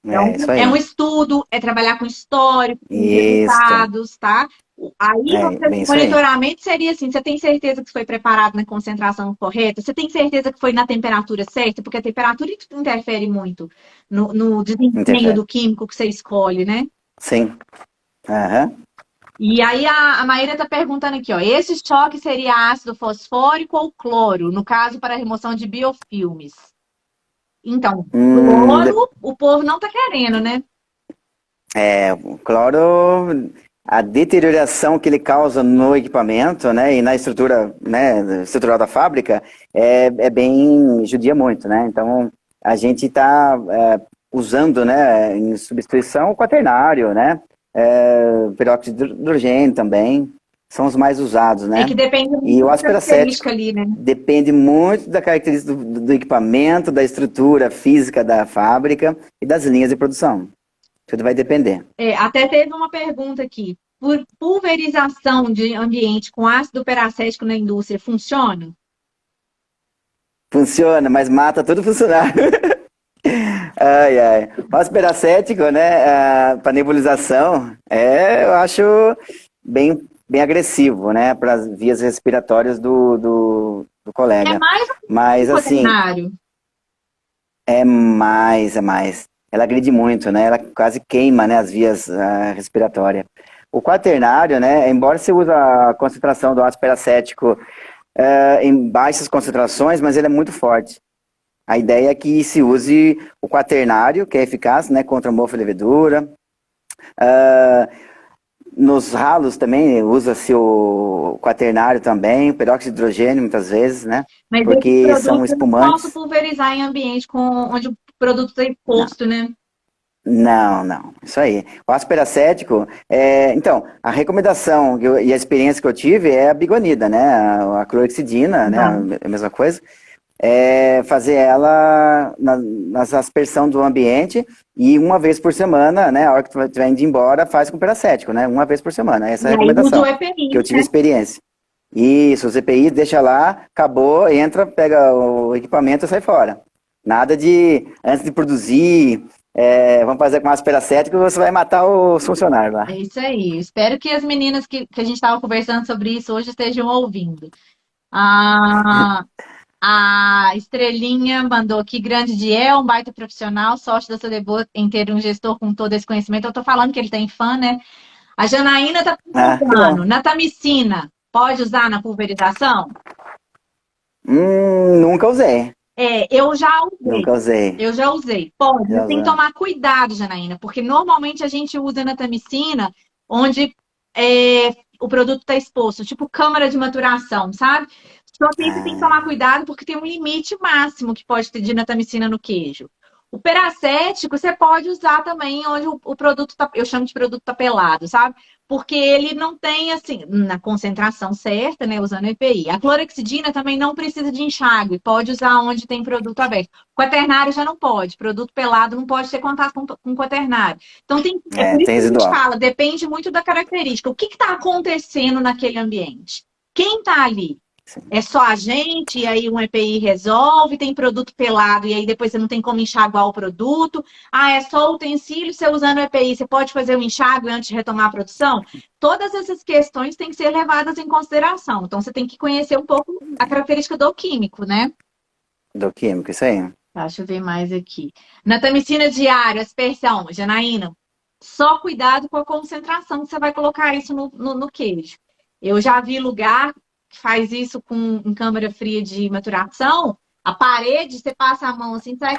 Então, é um estudo, é trabalhar com histórico, com resultados, tá? Aí, monitoramento seria assim, você tem certeza que foi preparado na concentração correta? Você tem certeza que foi na temperatura certa? Porque a temperatura interfere muito no desempenho do químico que você escolhe, né? Sim. E aí a Maíra está perguntando aqui, ó, esse choque seria ácido fosfórico ou cloro, no caso para remoção de biofilmes? Então, cloro, o povo não tá querendo, né? O cloro, a deterioração que ele causa no equipamento, né, e na estrutura, né, estrutural da fábrica, judia muito, né? Então, a gente está usando, né, em substituição o quaternário, né, peróxido de hidrogênio também. São os mais usados, né? Que depende muito da característica ali, né? Depende muito da característica do equipamento, da estrutura física da fábrica e das linhas de produção. Tudo vai depender. Até teve uma pergunta aqui. Pulverização de ambiente com ácido peracético na indústria funciona? Funciona, mas mata todo funcionário. Ai, ai. O ácido peracético, né, para nebulização, eu acho bem agressivo, né, para as vias respiratórias do É colega. mais Mas, um assim, quaternário. é mais. Ela agride muito, né, ela quase queima, né, as vias respiratórias. O quaternário, né, embora se use a concentração do ácido peracético em baixas concentrações, mas ele é muito forte. A ideia é que se use o quaternário, que é eficaz, né, contra mofo e levedura. Nos ralos também usa-se o quaternário também, o peróxido de hidrogênio muitas vezes, né? Mas esse Porque são produto eu não posso espumantes. pulverizar em ambiente onde o produto está Não, exposto, né? não, isso aí. O ácido peracético, então, a recomendação e a experiência que eu tive é a bigonida, né? A clorexidina, né? Tá. A mesma coisa. Fazer ela na aspersão do ambiente e uma vez por semana, né? A hora que tu estiver indo embora, faz com peracético, né? Uma vez por semana. Essa é E a aí usa o recomendação, que eu EPI, tive né? experiência. Isso, os EPI, deixa lá, acabou, entra, pega o equipamento e sai fora. Nada de, antes de produzir, vamos fazer com ácido peracético, você vai matar os funcionários lá. É isso aí. Espero que as meninas que a gente estava conversando sobre isso hoje estejam ouvindo. Ah, a Estrelinha mandou aqui, grande Diel, um baita profissional, sorte da Sodebo em ter um gestor com todo esse conhecimento. Eu tô falando que ele tem fã, né? A Janaína tá Que bom. perguntando, natamicina, pode usar na pulverização? Nunca usei, Eu já usei. nunca usei. Eu já usei. Pode, Já mas tem que usei. tomar cuidado, Janaína, porque normalmente a gente usa natamicina onde o produto está exposto, tipo câmara de maturação, sabe? Só que aí você tem que tomar Ah, cuidado porque tem um limite máximo que pode ter de natamicina no queijo. O peracético você pode usar também onde o produto tá, eu chamo de produto tapelado, sabe? Porque ele não tem, assim, na concentração certa, né, usando EPI. A clorexidina também não precisa de enxágue, pode usar onde tem produto aberto. Quaternário já não pode, produto pelado não pode ter contato com quaternário. Então, é por isso tem que a gente residual. fala, depende muito da característica. O que está acontecendo naquele ambiente? Quem está ali? Sim. É só a gente, e aí um EPI resolve, tem produto pelado, e aí depois você não tem como enxaguar o produto. Ah, é só utensílio, você usando o EPI, você pode fazer o enxágue antes de retomar a produção? Todas essas questões têm que ser levadas em consideração. Então, você tem que conhecer um pouco a característica do químico, né? Do químico, isso aí. Tá, deixa eu ver mais aqui. Natamicina diária, aspersão, Janaína, só cuidado com a concentração que você vai colocar isso no queijo. Eu já vi lugar que faz isso em câmara fria de maturação, a parede, você passa a mão assim, sai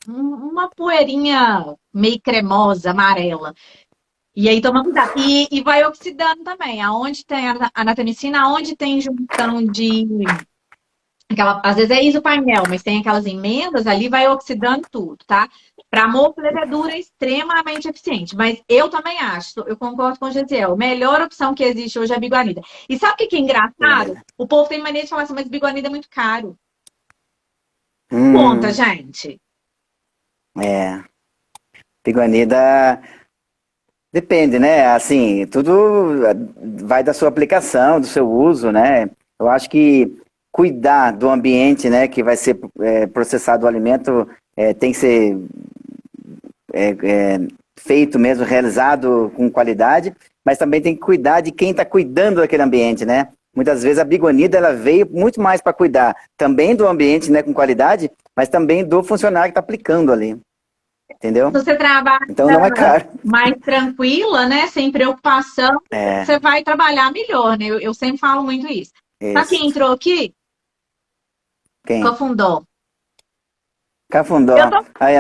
uma poeirinha meio cremosa, amarela. E aí toma cuidado. E vai oxidando também. Aonde tem a natamicina, aonde tem junção de às vezes é isopainel, mas tem aquelas emendas ali, vai oxidando tudo, tá? Para mofo, levedura é extremamente eficiente. Mas eu também acho, eu concordo com o Gesiel, a melhor opção que existe hoje é a biguanida. E sabe o que é engraçado? Beleza. O povo tem mania de falar assim, mas biguanida é muito caro. Conta, Hum, gente. é. Piguanida depende, né? Assim, tudo vai da sua aplicação, do seu uso, né? Eu acho que cuidar do ambiente, né, que vai ser processado o alimento, tem que ser feito mesmo, realizado com qualidade, mas também tem que cuidar de quem está cuidando daquele ambiente, né? Muitas vezes a Bigonida ela veio muito mais para cuidar também do ambiente, né, com qualidade, mas também do funcionário que está aplicando ali, entendeu? Se você trabalha Então não é caro. mais tranquila, né? Sem preocupação, É, você vai trabalhar melhor, né? Eu sempre falo muito isso. Sabe isso. quem entrou aqui? Quem? Cafundó. Eu Cafundó. tô Aí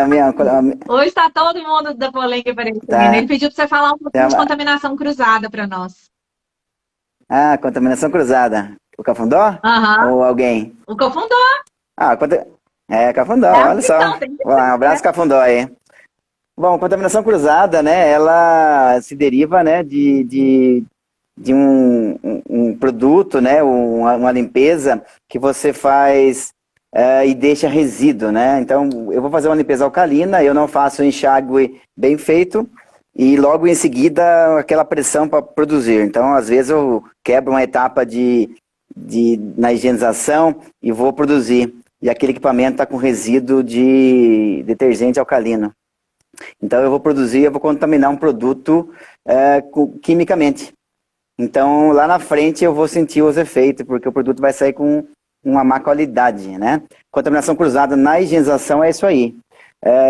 Hoje está todo mundo da polêmica aparecendo. Ele tá. pediu para você falar um pouquinho de Tá. contaminação cruzada para nós. Contaminação cruzada. O Cafundó? Aham. Ou alguém? O Cafundó Ah, Cafundó, é a olha só. questão, tem que Um ser, né? abraço, Cafundó aí. Bom, contaminação cruzada, né? Ela se deriva, né, de um produto, né? Uma limpeza que você faz e deixa resíduo, né? Então, eu vou fazer uma limpeza alcalina, eu não faço enxágue bem feito e logo em seguida aquela pressão para produzir. Então, às vezes eu quebro uma etapa na higienização e vou produzir. E aquele equipamento está com resíduo de detergente alcalino. Então, eu vou produzir, eu vou contaminar um produto quimicamente. Então, lá na frente eu vou sentir os efeitos, porque o produto vai sair com uma má qualidade, né? Contaminação cruzada na higienização é isso aí.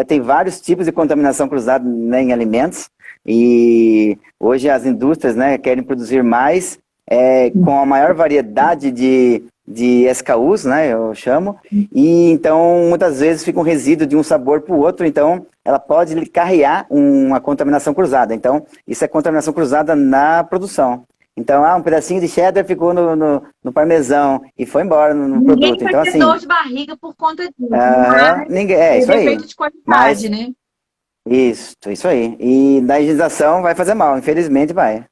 Tem vários tipos de contaminação cruzada, né, em alimentos, e hoje as indústrias, né, querem produzir mais, com a maior variedade de SKUs, né, eu chamo, e então muitas vezes fica um resíduo de um sabor para o outro, então ela pode carrear uma contaminação cruzada. Então, isso é contaminação cruzada na produção. Então, um pedacinho de cheddar ficou no parmesão e foi embora no produto. Ninguém vai então, ter assim, dor de barriga por conta disso. Mas ninguém, isso é aí. defeito de qualidade, né? Isso aí. E na higienização vai fazer mal, infelizmente vai.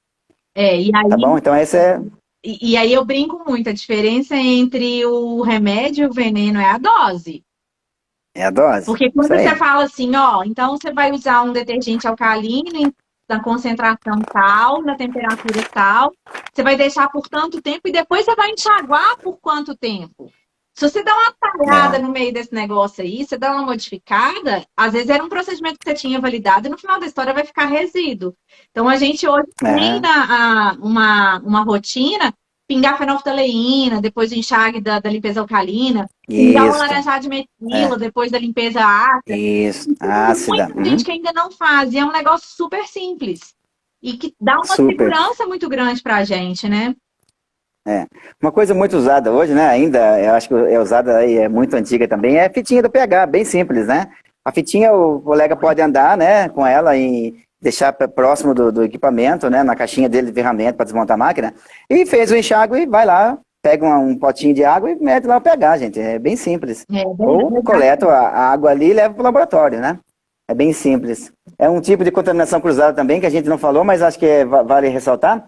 E aí, Tá bom? Então, essa é... E aí eu brinco muito, a diferença entre o remédio e o veneno é a dose. É a dose. Porque quando você fala assim, ó, então você vai usar um detergente alcalino na concentração tal, na temperatura tal, você vai deixar por tanto tempo e depois você vai enxaguar por quanto tempo. Se você dá uma talhada no meio desse negócio aí, você dá uma modificada, às vezes era um procedimento que você tinha validado e no final da história vai ficar resíduo. Então a gente hoje tem uma rotina, pingar fenolftaleína, depois do enxágue da limpeza alcalina, pingar uma laranjada de metila, depois da limpeza ácida. Isso, ácida. Tem muita gente que ainda não faz, e é um negócio super simples. E que dá uma segurança muito grande pra gente, né? Uma coisa muito usada hoje, né, ainda, eu acho que é usada aí, é muito antiga também, é a fitinha do pH, bem simples, né? A fitinha o colega pode andar, né, com ela e deixar próximo do equipamento, né, na caixinha dele de ferramenta para desmontar a máquina, e fez o enxágue e vai lá, pega um potinho de água e mete lá o pH, gente, é bem simples. Ou coleta a água ali e leva para o laboratório, né? É bem simples. É um tipo de contaminação cruzada também, que a gente não falou, mas acho que vale ressaltar,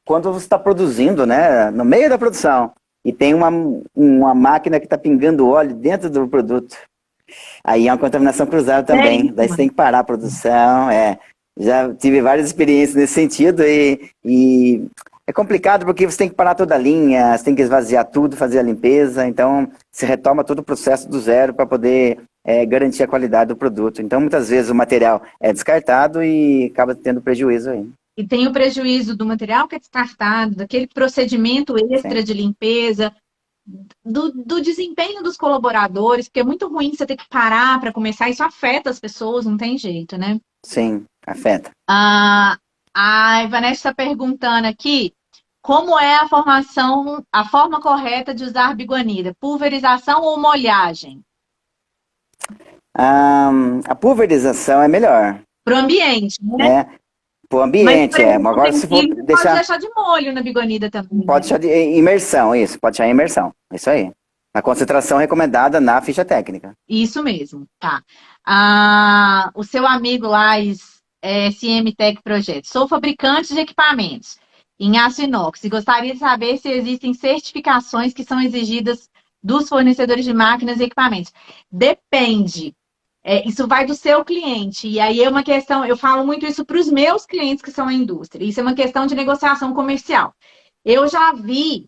quando você está produzindo, né, no meio da produção, e tem uma máquina que está pingando óleo dentro do produto, aí é uma contaminação cruzada também. Daí você tem que parar a produção. Já tive várias experiências nesse sentido e é complicado porque você tem que parar toda a linha, você tem que esvaziar tudo, fazer a limpeza, então você retoma todo o processo do zero para poder garantir a qualidade do produto. Então muitas vezes o material é descartado e acaba tendo prejuízo aí. E tem o prejuízo do material que é descartado, daquele procedimento extra de limpeza, do desempenho dos colaboradores, porque é muito ruim você ter que parar para começar, isso afeta as pessoas, não tem jeito, né? Sim, afeta. A Vanessa está perguntando aqui, como é a forma correta de usar biguanida? Pulverização ou molhagem? A pulverização é melhor. Para o ambiente, né? Para o ambiente, agora se for deixar... Pode deixar de molho na biguanida também. Pode deixar de imersão, isso. Pode deixar em imersão. Isso aí. A concentração recomendada na ficha técnica. Isso mesmo, tá. O seu amigo lá, SM Tech Project. Sou fabricante de equipamentos em aço inox e gostaria de saber se existem certificações que são exigidas dos fornecedores de máquinas e equipamentos. Depende. Isso vai do seu cliente. E aí é uma questão, eu falo muito isso para os meus clientes que são a indústria. Isso é uma questão de negociação comercial. Eu já vi,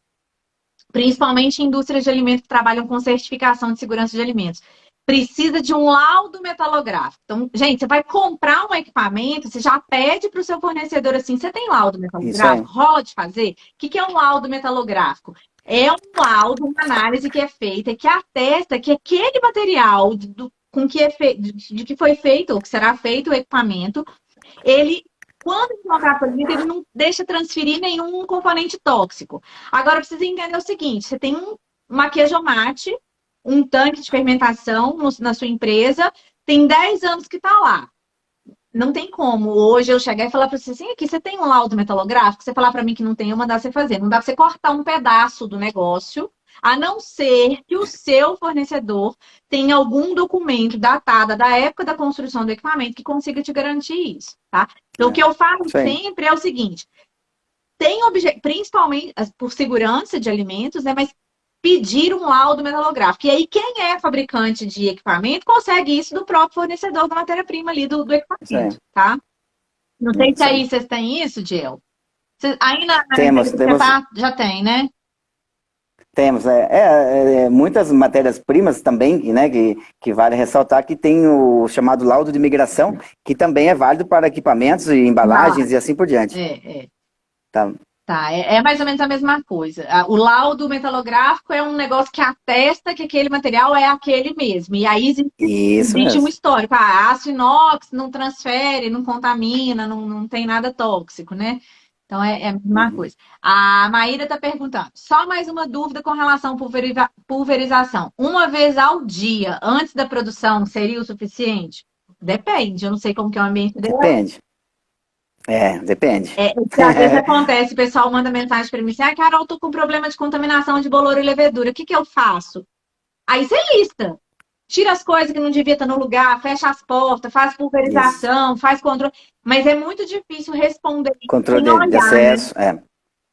principalmente em indústrias de alimentos que trabalham com certificação de segurança de alimentos, precisa de um laudo metalográfico. Então, gente, você vai comprar um equipamento, você já pede para o seu fornecedor assim, você tem laudo metalográfico? Rola de fazer? O que é um laudo metalográfico? É um laudo, uma análise que é feita, que atesta que aquele material de que foi feito, ou que será feito o equipamento, ele, quando colocar para ele não deixa transferir nenhum componente tóxico. Agora, precisa entender o seguinte, você tem uma queijomate, um tanque de fermentação na sua empresa, tem 10 anos que está lá. Não tem como hoje eu chegar e falar para você assim, aqui você tem um laudo metalográfico? Você falar para mim que não tem, eu mandar você fazer. Não dá para você cortar um pedaço do negócio, a não ser que o seu fornecedor tenha algum documento datado da época da construção do equipamento que consiga te garantir isso, tá? Então, o que eu falo sempre é o seguinte, principalmente por segurança de alimentos, né? Mas pedir um laudo metalográfico. E aí, quem é fabricante de equipamento consegue isso do próprio fornecedor da matéria-prima ali do Isso aí. equipamento, tá? Não sei se Isso aí aí. vocês têm isso, Diel. Aí na empresa Temos, que você temos, tá, já tem, né? temos. Muitas matérias-primas também, né, que vale ressaltar que tem o chamado laudo de migração, que também é válido para equipamentos e embalagens Embalagem. e assim por diante. É. Tá? Tá, é mais ou menos a mesma coisa. O laudo metalográfico é um negócio que atesta que aquele material é aquele mesmo. E aí Isso existe um mesmo. histórico. Ah, aço inox não transfere, não contamina, não tem nada tóxico, né? Então é a mesma Uhum. coisa. A Maíra está perguntando: só mais uma dúvida com relação à pulverização. Uma vez ao dia, antes da produção, seria o suficiente? Depende, eu não sei como que é o ambiente dela. Depende. Depende. Porque às vezes acontece, o pessoal manda mensagem para mim assim, Carol, eu tô com problema de contaminação de bolor e levedura, o que que eu faço? Aí você lista, tira as coisas que não devia estar no lugar, fecha as portas, faz Isso. pulverização, faz controle, mas é muito difícil responder Controle sem de olhar, né? acesso,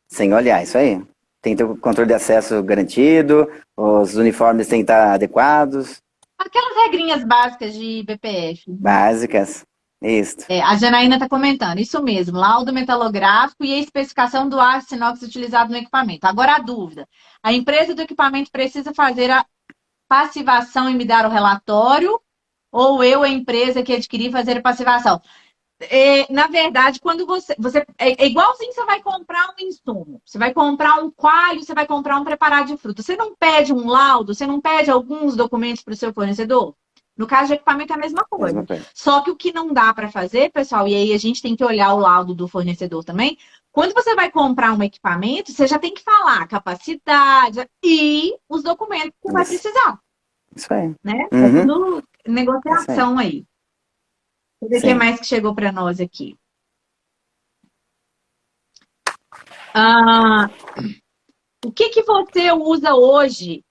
sem olhar, isso aí. Tem que ter o controle de acesso garantido, os uniformes têm que estar adequados, Aquelas regrinhas básicas de BPF. básicas. Isso. A Janaína está comentando, isso mesmo, laudo metalográfico e a especificação do aço inox utilizado no equipamento. Agora a dúvida, a empresa do equipamento precisa fazer a passivação e me dar o relatório, ou eu, a empresa que adquiri, fazer a passivação? Na verdade, quando você é igualzinho você vai comprar um insumo, você vai comprar um coalho, você vai comprar um preparado de fruta. Você não pede um laudo, você não pede alguns documentos para o seu fornecedor? No caso de equipamento é a mesma Mesma coisa. coisa. Só que o que não dá para fazer, pessoal, e aí a gente tem que olhar o laudo do fornecedor também. Quando você vai comprar um equipamento, você já tem que falar a capacidade e os documentos que você vai Isso. precisar, Isso aí. né? É Uhum. tudo Isso aí. negociação aí. Deixa eu ver o que Sim. mais que chegou para nós aqui. Ah, o que que você usa hoje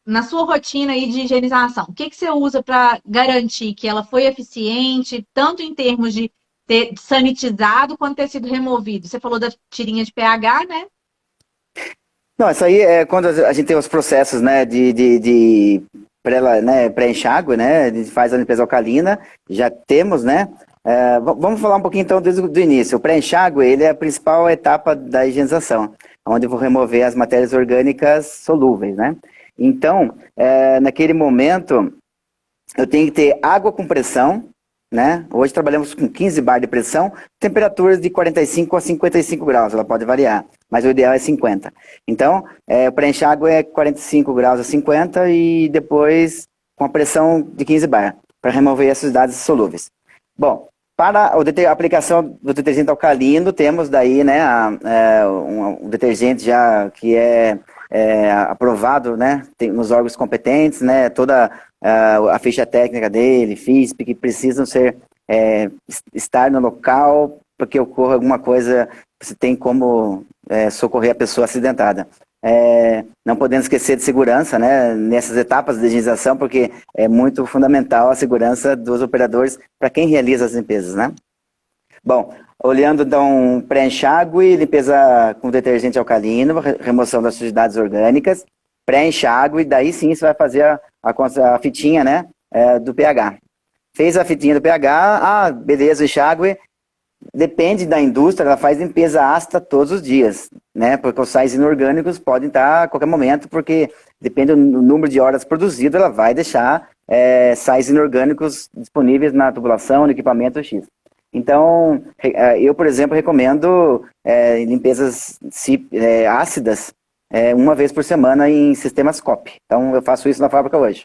na sua rotina aí de higienização? O que que você usa para garantir que ela foi eficiente, tanto em termos de ter sanitizado quanto ter sido removido? Você falou da tirinha de pH, né? Não, isso aí é quando a gente tem os processos, né, de pré-enxágue, né, a gente faz a limpeza alcalina, já temos, né, vamos falar um pouquinho então desde o início. O pré-enxágue, ele é a principal etapa da higienização, onde eu vou remover as matérias orgânicas solúveis, né. Então, naquele momento, eu tenho que ter água com pressão, né? Hoje trabalhamos com 15 bar de pressão, temperaturas de 45 a 55 graus, ela pode variar, mas o ideal é 50. Então, o pré-enxágue é 45 graus a 50 e depois com a pressão de 15 bar, para remover as sujidades solúveis. Bom, para a aplicação do detergente alcalino, temos daí, né, um detergente já que é aprovado, né, nos órgãos competentes, né, toda a ficha técnica dele, FISP, que precisam estar no local para que ocorra alguma coisa, você tem como socorrer a pessoa acidentada. Não podemos esquecer de segurança, né, nessas etapas de higienização, porque é muito fundamental a segurança dos operadores para quem realiza as limpezas, né? Bom, olhando então pré-enxágue, limpeza com detergente alcalino, remoção das sujidades orgânicas, pré-enxágue, daí sim você vai fazer a fitinha, né, do pH. Fez a fitinha do pH, beleza, o enxágue, depende da indústria, ela faz limpeza ácida todos os dias, né, porque os sais inorgânicos podem estar a qualquer momento, porque depende do número de horas produzido, ela vai deixar sais inorgânicos disponíveis na tubulação, no equipamento X. Então, eu, por exemplo, recomendo limpezas ácidas uma vez por semana em sistemas COP. Então, eu faço isso na fábrica hoje.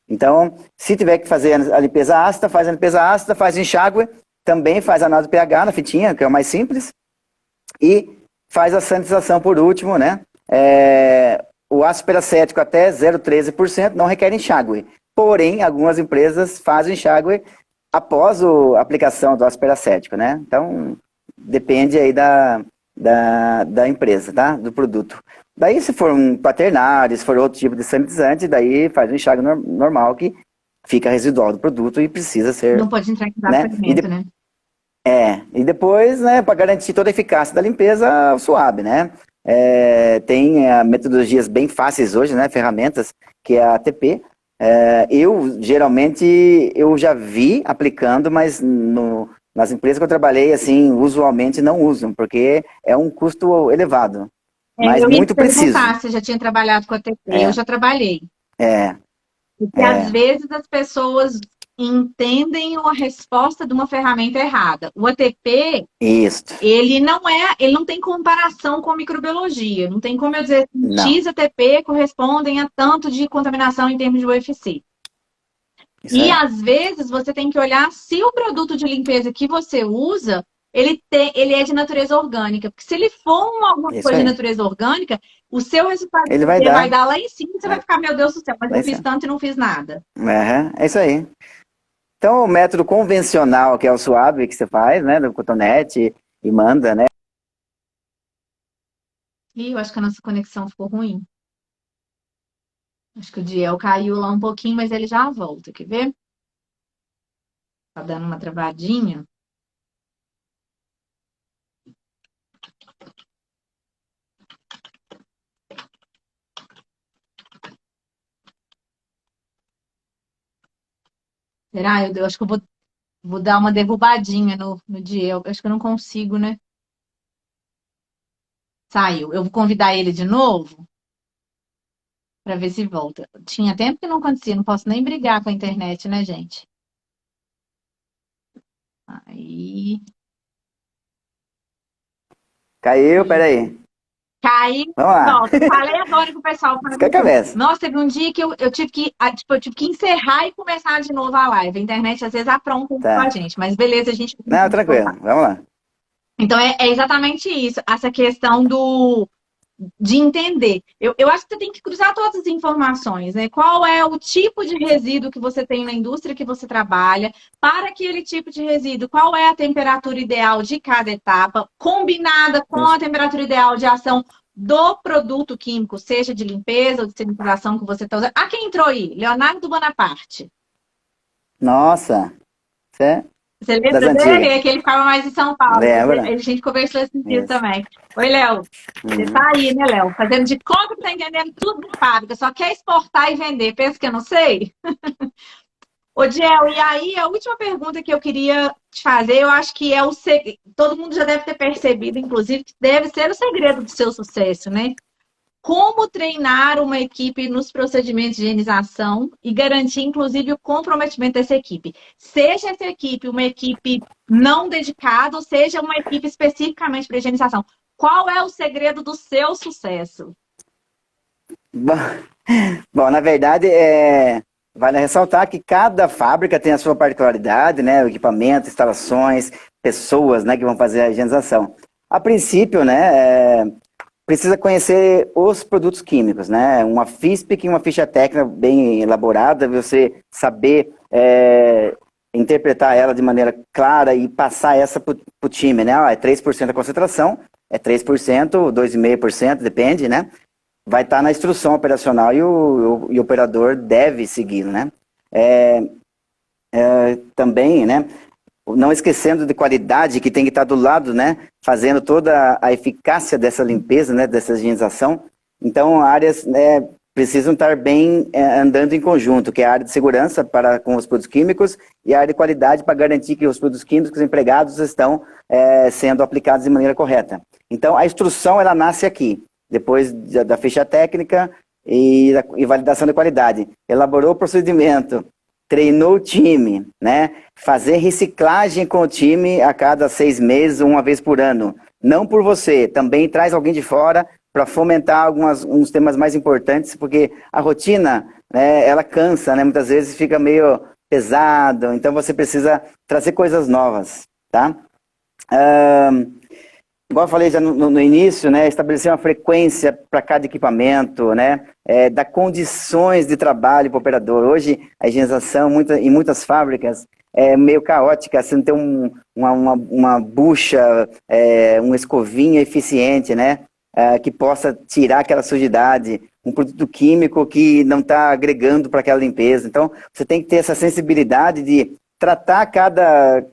Então, se tiver que fazer a limpeza ácida, faz enxágue, também faz a análise pH na fitinha, que é o mais simples, e faz a sanitização por último, né? O ácido peracético até 0,13% não requer enxágue. Porém, algumas empresas fazem enxágue após a aplicação do ácido peracético, né? Então, depende aí da empresa, tá? Do produto. Daí, se for um quaternário, se for outro tipo de sanitizante, daí faz um enxágue normal que fica residual do produto e precisa ser... Não pode entrar em né? alimento, né? E depois, né, para garantir toda a eficácia da limpeza, o suave, né? tem metodologias bem fáceis hoje, né? Ferramentas, que é a ATP. Eu, geralmente, eu já vi aplicando, mas nas empresas que eu trabalhei, assim, usualmente não usam, porque é um custo elevado, mas Eu ia te muito preciso. perguntar se já tinha trabalhado com a TP. Eu É, já trabalhei. é, Porque às é, vezes as pessoas entendem a resposta de uma ferramenta errada. O ATP, isso. ele não tem comparação com microbiologia. Não tem como eu dizer assim, Não, X ATP correspondem a tanto de contaminação em termos de UFC. isso E é. às vezes você tem que olhar se o produto de limpeza que você usa, ele é de natureza orgânica. Porque se ele for alguma Isso coisa de aí. natureza orgânica, o seu resultado Ele vai vai dar. dar lá em cima e você vai É, ficar, meu Deus do céu, mas lá eu em fiz cima. tanto e não fiz nada. É isso aí. Então, o método convencional, que é o suave que você faz, né, do cotonete e manda, né? Ih, eu acho que a nossa conexão ficou ruim. Acho que o Diel caiu lá um pouquinho, mas ele já volta. Quer ver? Tá dando uma travadinha. Será? Eu acho que eu vou dar uma derrubadinha no Diel. Acho que eu não consigo, né? Saiu. Eu vou convidar ele de novo para ver se volta. Tinha tempo que não acontecia. Não posso nem brigar com a internet, né, gente? Aí. Caiu, peraí. Caiu Vamos de lá. volta. Eu falei agora com o pessoal. Falei Fica a assim, cabeça. nossa, teve um dia que eu tive eu tive que encerrar e começar de novo a live. A internet às vezes apronta com a Tá. gente, mas beleza, a gente Não, pode tranquilo. voltar. Vamos lá. Então é exatamente isso, essa questão de entender. Eu acho que você tem que cruzar todas as informações, né? Qual é o tipo de resíduo que você tem na indústria que você trabalha, para aquele tipo de resíduo, qual é a temperatura ideal de cada etapa, combinada com a Isso. temperatura ideal de ação do produto químico, seja de limpeza ou de sanitização que você está usando. Ah, quem entrou aí? Leonardo Bonaparte. Nossa. Isso é Você das lembra dele? antigas. É que ele ficava mais em São Paulo. Lembra? A gente conversou esses dias Isso. também. Oi, Léo. Você Uhum. tá aí, né, Léo? Fazendo de conta que tá entendendo tudo de fábrica, só quer exportar e vender. Pensa que eu não sei? Ô, Diel, e aí a última pergunta que eu queria te fazer, eu acho que é o segredo. Todo mundo já deve ter percebido, inclusive, que deve ser o segredo do seu sucesso, né? Como treinar uma equipe nos procedimentos de higienização e garantir, inclusive, o comprometimento dessa equipe. Seja essa equipe uma equipe não dedicada, ou seja uma equipe especificamente para higienização. Qual é o segredo do seu sucesso? Bom, bom, na verdade, vale ressaltar que cada fábrica tem a sua particularidade, né? O equipamento, instalações, pessoas, né, que vão fazer a higienização. A princípio, né, precisa conhecer os produtos químicos, né? Uma FISP, uma ficha técnica bem elaborada, você saber interpretar ela de maneira clara e passar essa para o time, né? É 3% a concentração, é 3%, 2,5%, depende, né? Vai estar na instrução operacional e o operador deve seguir, né? Também, né? Não esquecendo de qualidade que tem que estar do lado, né? Fazendo toda a eficácia dessa limpeza, né? Dessa higienização. Então, áreas, né, precisam estar bem andando em conjunto, que é a área de segurança para com os produtos químicos e a área de qualidade para garantir que os produtos químicos empregados estão sendo aplicados de maneira correta. Então, a instrução, ela nasce aqui, depois da ficha técnica e validação de qualidade. Elaborou o procedimento, treinou o time, né? Fazer reciclagem com o time a cada 6 meses, uma vez por ano. Não por você, também traz alguém de fora para fomentar uns temas mais importantes, porque a rotina, né, ela cansa, né? Muitas vezes fica meio pesado, então você precisa trazer coisas novas, tá? Igual eu falei já no início, né, estabelecer uma frequência para cada equipamento, né, dar condições de trabalho para o operador. Hoje, a higienização em muitas fábricas é meio caótica, você não tem uma bucha, uma escovinha eficiente, né, que possa tirar aquela sujidade, um produto químico que não está agregando para aquela limpeza. Então, você tem que ter essa sensibilidade de tratar cada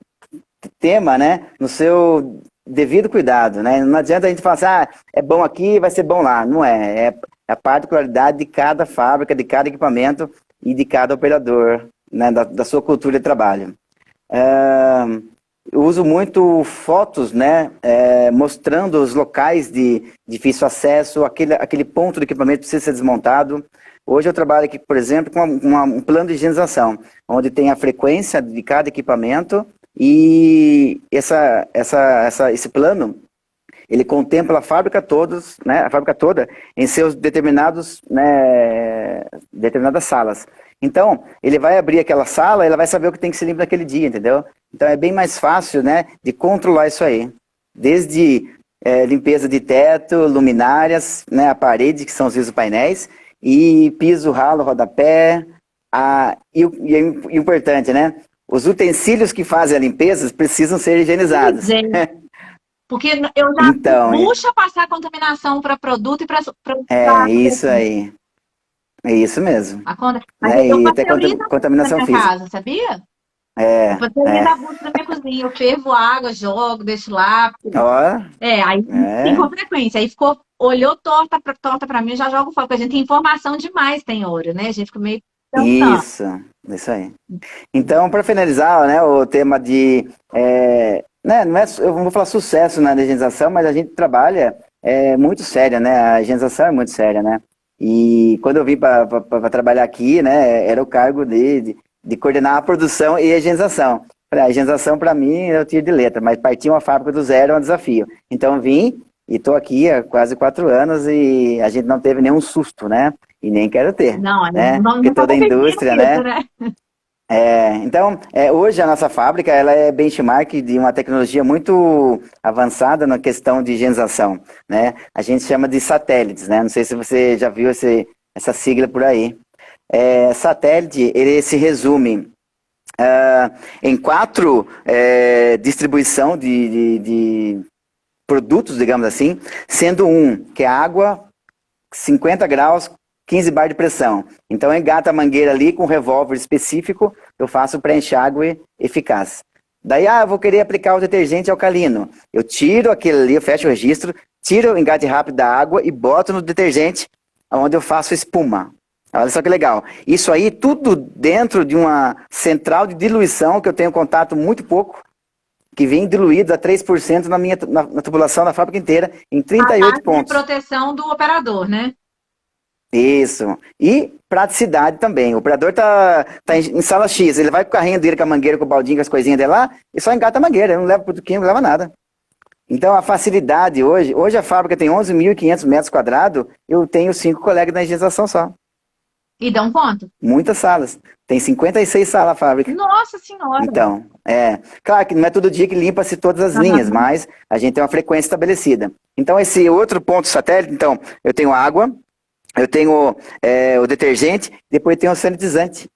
tema, né, no seu devido cuidado, né? Não adianta a gente falar assim, ah, é bom aqui, vai ser bom lá. Não é. É a particularidade de cada fábrica, de cada equipamento e de cada operador, né? Da sua cultura de trabalho. Eu uso muito fotos, né? Mostrando os locais de difícil acesso, aquele ponto do equipamento que precisa ser desmontado. Hoje eu trabalho aqui, por exemplo, com um plano de higienização, onde tem a frequência de cada equipamento e esse plano, ele contempla a fábrica todos, né, a fábrica toda em seus determinadas salas. Então, ele vai abrir aquela sala, ele vai saber o que tem que ser limpo naquele dia, entendeu? Então é bem mais fácil, né, de controlar isso aí. Desde limpeza de teto, luminárias, né, a parede, que são os isopainéis, e piso, ralo, rodapé, e o importante, né? Os utensílios que fazem a limpeza precisam ser higienizados. Porque eu já então, puxa passar contaminação para produto e para... isso aí. É isso mesmo. Mas eu e até contaminação na minha física. casa, sabia? Eu da bucha na minha cozinha. Eu fervo água, jogo, deixo lá. Aí tem com frequência. Aí olhou torta pra mim, eu já jogo fora. Porque a gente tem informação demais, tem ouro, né? A gente fica meio... Isso aí. Então, para finalizar, né, o tema de... eu não vou falar sucesso na higienização, mas a gente trabalha muito séria, né? A higienização é muito séria, né? E quando eu vim para trabalhar aqui, né, era o cargo de coordenar a produção e a higienização. A higienização, para mim, eu tiro de letra, mas partir uma fábrica do zero é um desafio. Então, vim e estou aqui há quase 4 anos e a gente não teve nenhum susto, né? E nem quero ter. Né? Porque toda a indústria, né? Então, hoje a nossa fábrica ela é benchmark de uma tecnologia muito avançada na questão de higienização, né? A gente chama de satélites, né? Não sei se você já viu essa sigla por aí. Satélite, ele se resume em 4 distribuição de produtos, digamos assim, sendo que é água, 50 graus, 15 bar de pressão. Então, eu engato a mangueira ali com um revólver específico, eu faço pré-enxágue eficaz. Daí, eu vou querer aplicar o detergente alcalino. Eu tiro aquele ali, eu fecho o registro, tiro o engate rápido da água e boto no detergente, onde eu faço espuma. Olha só que legal. Isso aí tudo dentro de uma central de diluição, que eu tenho contato muito pouco, que vem diluído a 3% na tubulação da fábrica inteira, em 38 pontos. De proteção do operador, né? Isso. E praticidade também. O operador tá em sala X, ele vai com o carrinho dele, com a mangueira, com o baldinho, com as coisinhas dele lá, e só engata a mangueira, ele não leva produto químico, não leva nada. Então a facilidade hoje a fábrica tem 11.500 metros quadrados, eu tenho 5 colegas na higienização só. E dão quanto? Muitas salas. Tem 56 salas a fábrica. Nossa Senhora! Então, claro que não é todo dia que limpa-se todas as linhas, mas a gente tem uma frequência estabelecida. Então esse outro ponto satélite, então, eu tenho água, eu tenho o detergente, depois tem o sanitizante,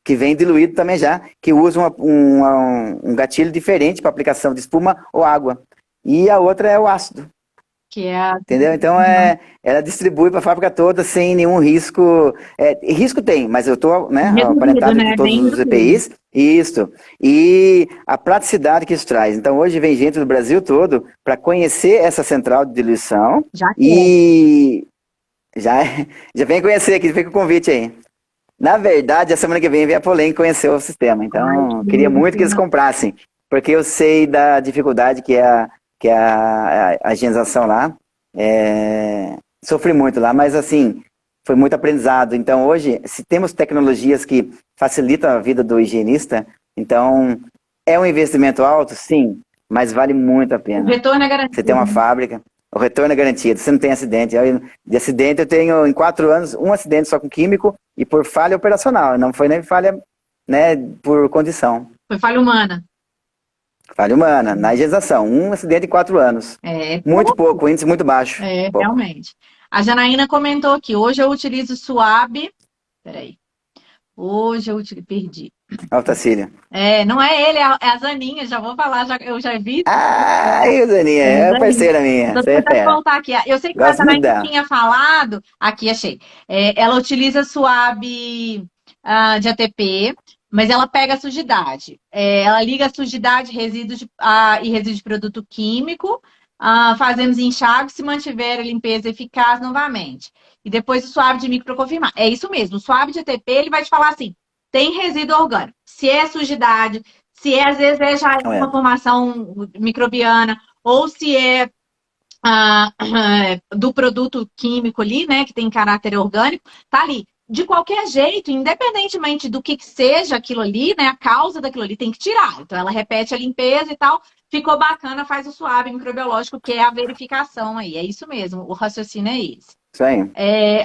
que vem diluído também já, que usa um gatilho diferente para aplicação de espuma ou água. E a outra é o ácido. Entendeu? Então, ela distribui para a fábrica toda sem nenhum risco. Risco tem, mas eu estou aparentado de todos os EPIs. Isso. E a praticidade que isso traz. Então, hoje vem gente do Brasil todo para conhecer essa central de diluição. Já vem conhecer aqui, fica o convite aí. Na verdade, a semana que vem a Polem conhecer o sistema. Então, queria muito que eles comprassem, porque eu sei da dificuldade que é a higienização lá. Sofri muito lá, mas assim, foi muito aprendizado. Então, hoje, se temos tecnologias que facilitam a vida do higienista, então, é um investimento alto, sim, mas vale muito a pena. O retorno é garantido. Você tem uma fábrica. O retorno é garantido, você não tem acidente. De acidente eu tenho, em 4 anos, um acidente só com químico e por falha operacional. Não foi nem falha, né, por condição. Foi falha humana. Falha humana, na higienização. Um acidente em 4 anos. Muito pouco, índice muito baixo. Realmente. A Janaína comentou aqui, hoje eu utilizo Suave. Peraí. Hoje eu perdi. Tacília. Não é ele, é a Zaninha, já vou falar, eu já vi. Zaninha, é parceira minha. Você vai voltar aqui. Eu sei que a Zaninha tinha falado, aqui achei. Ela utiliza Suave de ATP, mas ela pega a sujidade. Ela liga a sujidade e resíduos de produto químico, fazemos enxágue se mantiver a limpeza eficaz novamente. E depois o suave de micro para confirmar. É isso mesmo, o suave de ETP ele vai te falar assim, tem resíduo orgânico. Se é sujidade, se é, às vezes já é uma formação microbiana, ou se é do produto químico ali, né, que tem caráter orgânico, tá ali. De qualquer jeito, independentemente do que seja aquilo ali, né, a causa daquilo ali tem que tirar. Então, ela repete a limpeza e tal, ficou bacana, faz o suave microbiológico, que é a verificação aí. É isso mesmo, o raciocínio é esse. Isso aí.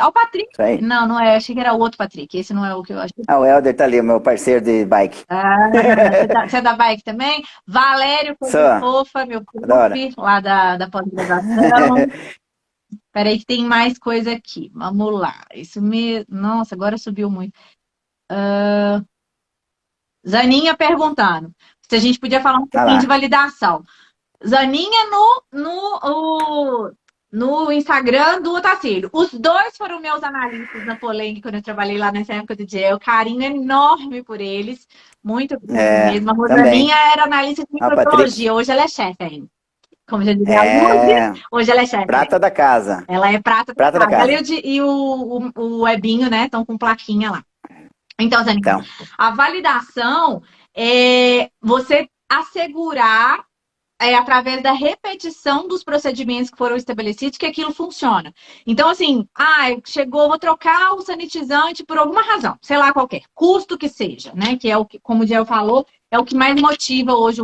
O Patrick. Isso aí. Não é, achei que era o outro Patrick. Esse não é o que eu achei. O Helder tá ali, o meu parceiro de bike. Você é da bike também? Valério, coisa fofa, meu prof, lá da pós-graduação. Peraí que tem mais coisa aqui. Vamos lá. Isso me... Nossa, agora subiu muito. Zaninha perguntando se a gente podia falar um pouquinho de validação. Zaninha no Instagram do Otacílio. Os dois foram meus analistas na Poleng quando eu trabalhei lá nessa época do dia. Carinho enorme por eles. Muito mesmo. A Rosaninha era analista de microbiologia. Hoje ela é chefe ainda. Como já dizia a Lúcia, hoje ela é chefe. Prata da casa. Ela é prata da casa. Ela e o Ebinho, né, estão com plaquinha lá. Então, Zaninha, a validação é você assegurar através da repetição dos procedimentos que foram estabelecidos, que aquilo funciona. Então, assim, chegou, vou trocar o sanitizante por alguma razão, sei lá qualquer, custo que seja, né? Que é o que, como o Diel falou, é o que mais motiva hoje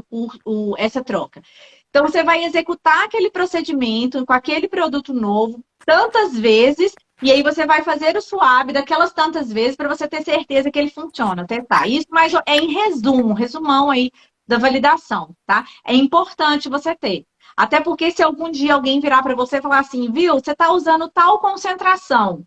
essa troca. Então, você vai executar aquele procedimento com aquele produto novo tantas vezes, e aí você vai fazer o swab daquelas tantas vezes para você ter certeza que ele funciona, testar. Isso mas é em resumão aí da validação, tá? É importante você ter. Até porque se algum dia alguém virar para você e falar assim, viu, você está usando tal concentração,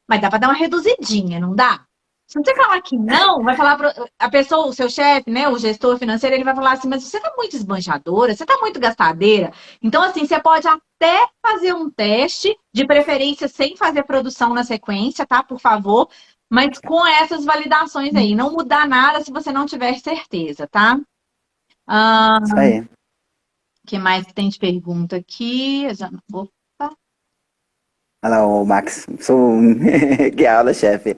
mas dá para dar uma reduzidinha, não dá? Se você falar que não, vai falar para a pessoa, o seu chefe, né, o gestor financeiro, ele vai falar assim, mas você está muito esbanjadora, você está muito gastadeira. Então, assim, você pode até fazer um teste, de preferência sem fazer produção na sequência, tá? Por favor. Mas com essas validações aí, não mudar nada se você não tiver certeza, tá? Isso aí. O que mais que tem de pergunta aqui? Opa. Olha lá, o Max. Que aula, chefe.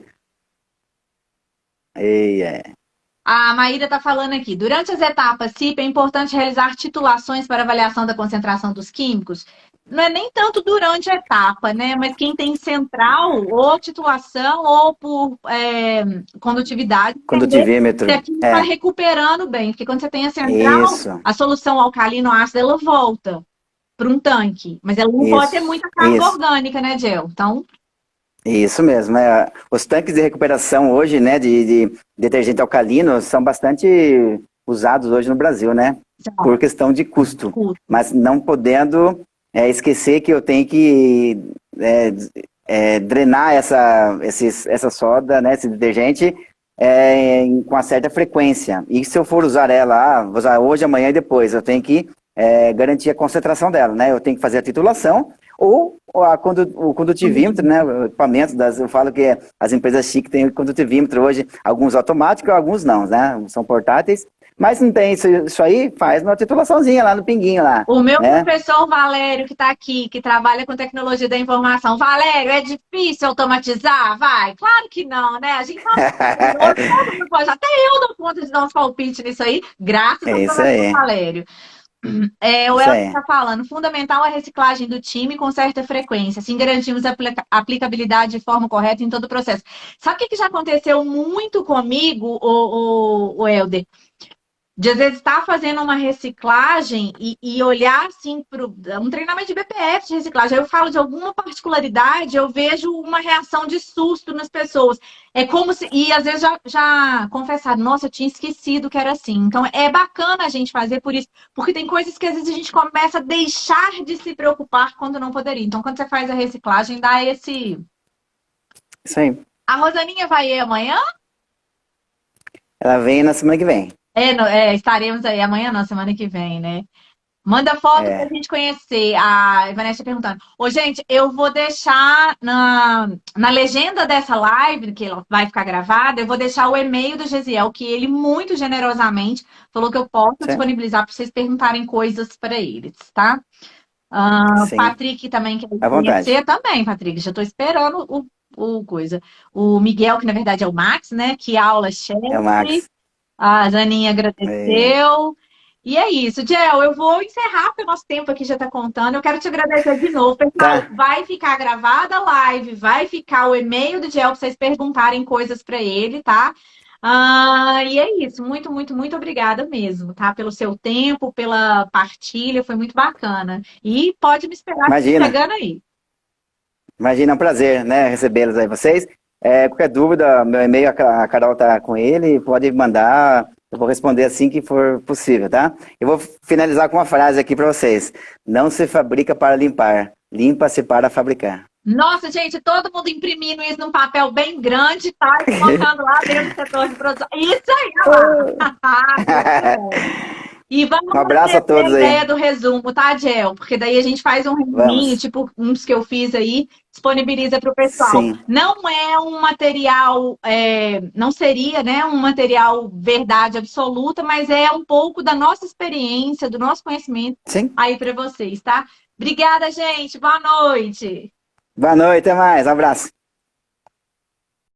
A Maíra está falando aqui. Durante as etapas CIP, é importante realizar titulações para avaliação da concentração dos químicos. Não é nem tanto durante a etapa, né? Mas quem tem central, ou titulação, ou por condutividade. Condutivímetro. Se aquilo está recuperando bem. Porque quando você tem a central, a solução alcalino-ácida, ela volta para um tanque. Mas ela não pode ter muita carga orgânica, né, Gel? Então... Isso mesmo. Os tanques de recuperação hoje, né, de detergente alcalino, são bastante usados hoje no Brasil, né? Por questão de custo. Mas não podendo esquecer que eu tenho que drenar essa soda, né, esse detergente, com uma certa frequência. E se eu for usar ela, vou usar hoje, amanhã e depois, eu tenho que garantir a concentração dela, né? Eu tenho que fazer a titulação ou o condutivímetro, né? O equipamento, eu falo que as empresas chiques têm o condutivímetro hoje, alguns automáticos, alguns não, né? São portáteis. Mas não tem isso aí, faz uma titulaçãozinha lá no pinguinho lá. O meu professor Valério, que está aqui, que trabalha com tecnologia da informação. Valério, é difícil automatizar? Vai? Claro que não, né? A gente todo mundo pode, até eu dou conta de dar uns palpites nisso aí, graças ao professor Valério. O Elton está falando, fundamental a reciclagem do time com certa frequência, assim garantimos a aplicabilidade de forma correta em todo o processo. Sabe o que já aconteceu muito comigo, o Helder? De às vezes estar fazendo uma reciclagem e olhar assim para um treinamento de BPF de reciclagem. Aí eu falo de alguma particularidade, eu vejo uma reação de susto nas pessoas. É como se. E às vezes já confessaram, nossa, eu tinha esquecido que era assim. Então é bacana a gente fazer por isso, porque tem coisas que às vezes a gente começa a deixar de se preocupar quando não poderia. Então, quando você faz a reciclagem, dá esse. Isso aí. A Rosaninha vai ir amanhã? Ela vem na semana que vem. Estaremos aí amanhã, não, semana que vem, né? Manda foto pra É, gente conhecer. A Vanessa perguntando. Ô, gente, eu vou deixar na legenda dessa live, que ela vai ficar gravada, eu vou deixar o e-mail do Gesiel, que ele muito generosamente falou que eu posso sim, disponibilizar para vocês perguntarem coisas para eles, tá? sim, Patrick também quer à vontade. conhecer também, Patrick. Já estou esperando o coisa. O Miguel, que na verdade é o Max, né? Que aula É o chefe. Max. A Zaninha É, agradeceu. E é isso, Jel. Eu vou encerrar, porque o nosso tempo aqui já está contando. Eu quero te agradecer de novo. Pessoal, tá, vai ficar gravada a live, vai ficar o e-mail do Jel para vocês perguntarem coisas para ele, tá? E é isso. Muito, muito, muito obrigada mesmo, tá? Pelo seu tempo, pela partilha. Foi muito bacana. E pode me esperar que eu tô imagina. chegando aí. Imagina, é um prazer, né, recebê-los aí, vocês. Qualquer dúvida, meu e-mail, a Carol tá com ele, pode mandar, eu vou responder assim que for possível, tá? Eu vou finalizar com uma frase aqui para vocês. Não se fabrica para limpar, limpa-se para fabricar. Nossa, gente, todo mundo imprimindo isso num papel bem grande, tá? E colocando lá dentro do setor de produção. Isso aí, olha lá. Muito bom. E vamos Um abraço a manter a todos ideia aí. do resumo, tá, Gel? Porque daí a gente faz um resuminho, Vamos. tipo uns que eu fiz aí, disponibiliza para o pessoal. Sim, Não é um material, não seria, né, um material verdade absoluta, mas é um pouco da nossa experiência, do nosso conhecimento sim. aí para vocês, tá? Obrigada, gente. Boa noite. Boa noite, até mais. Um abraço.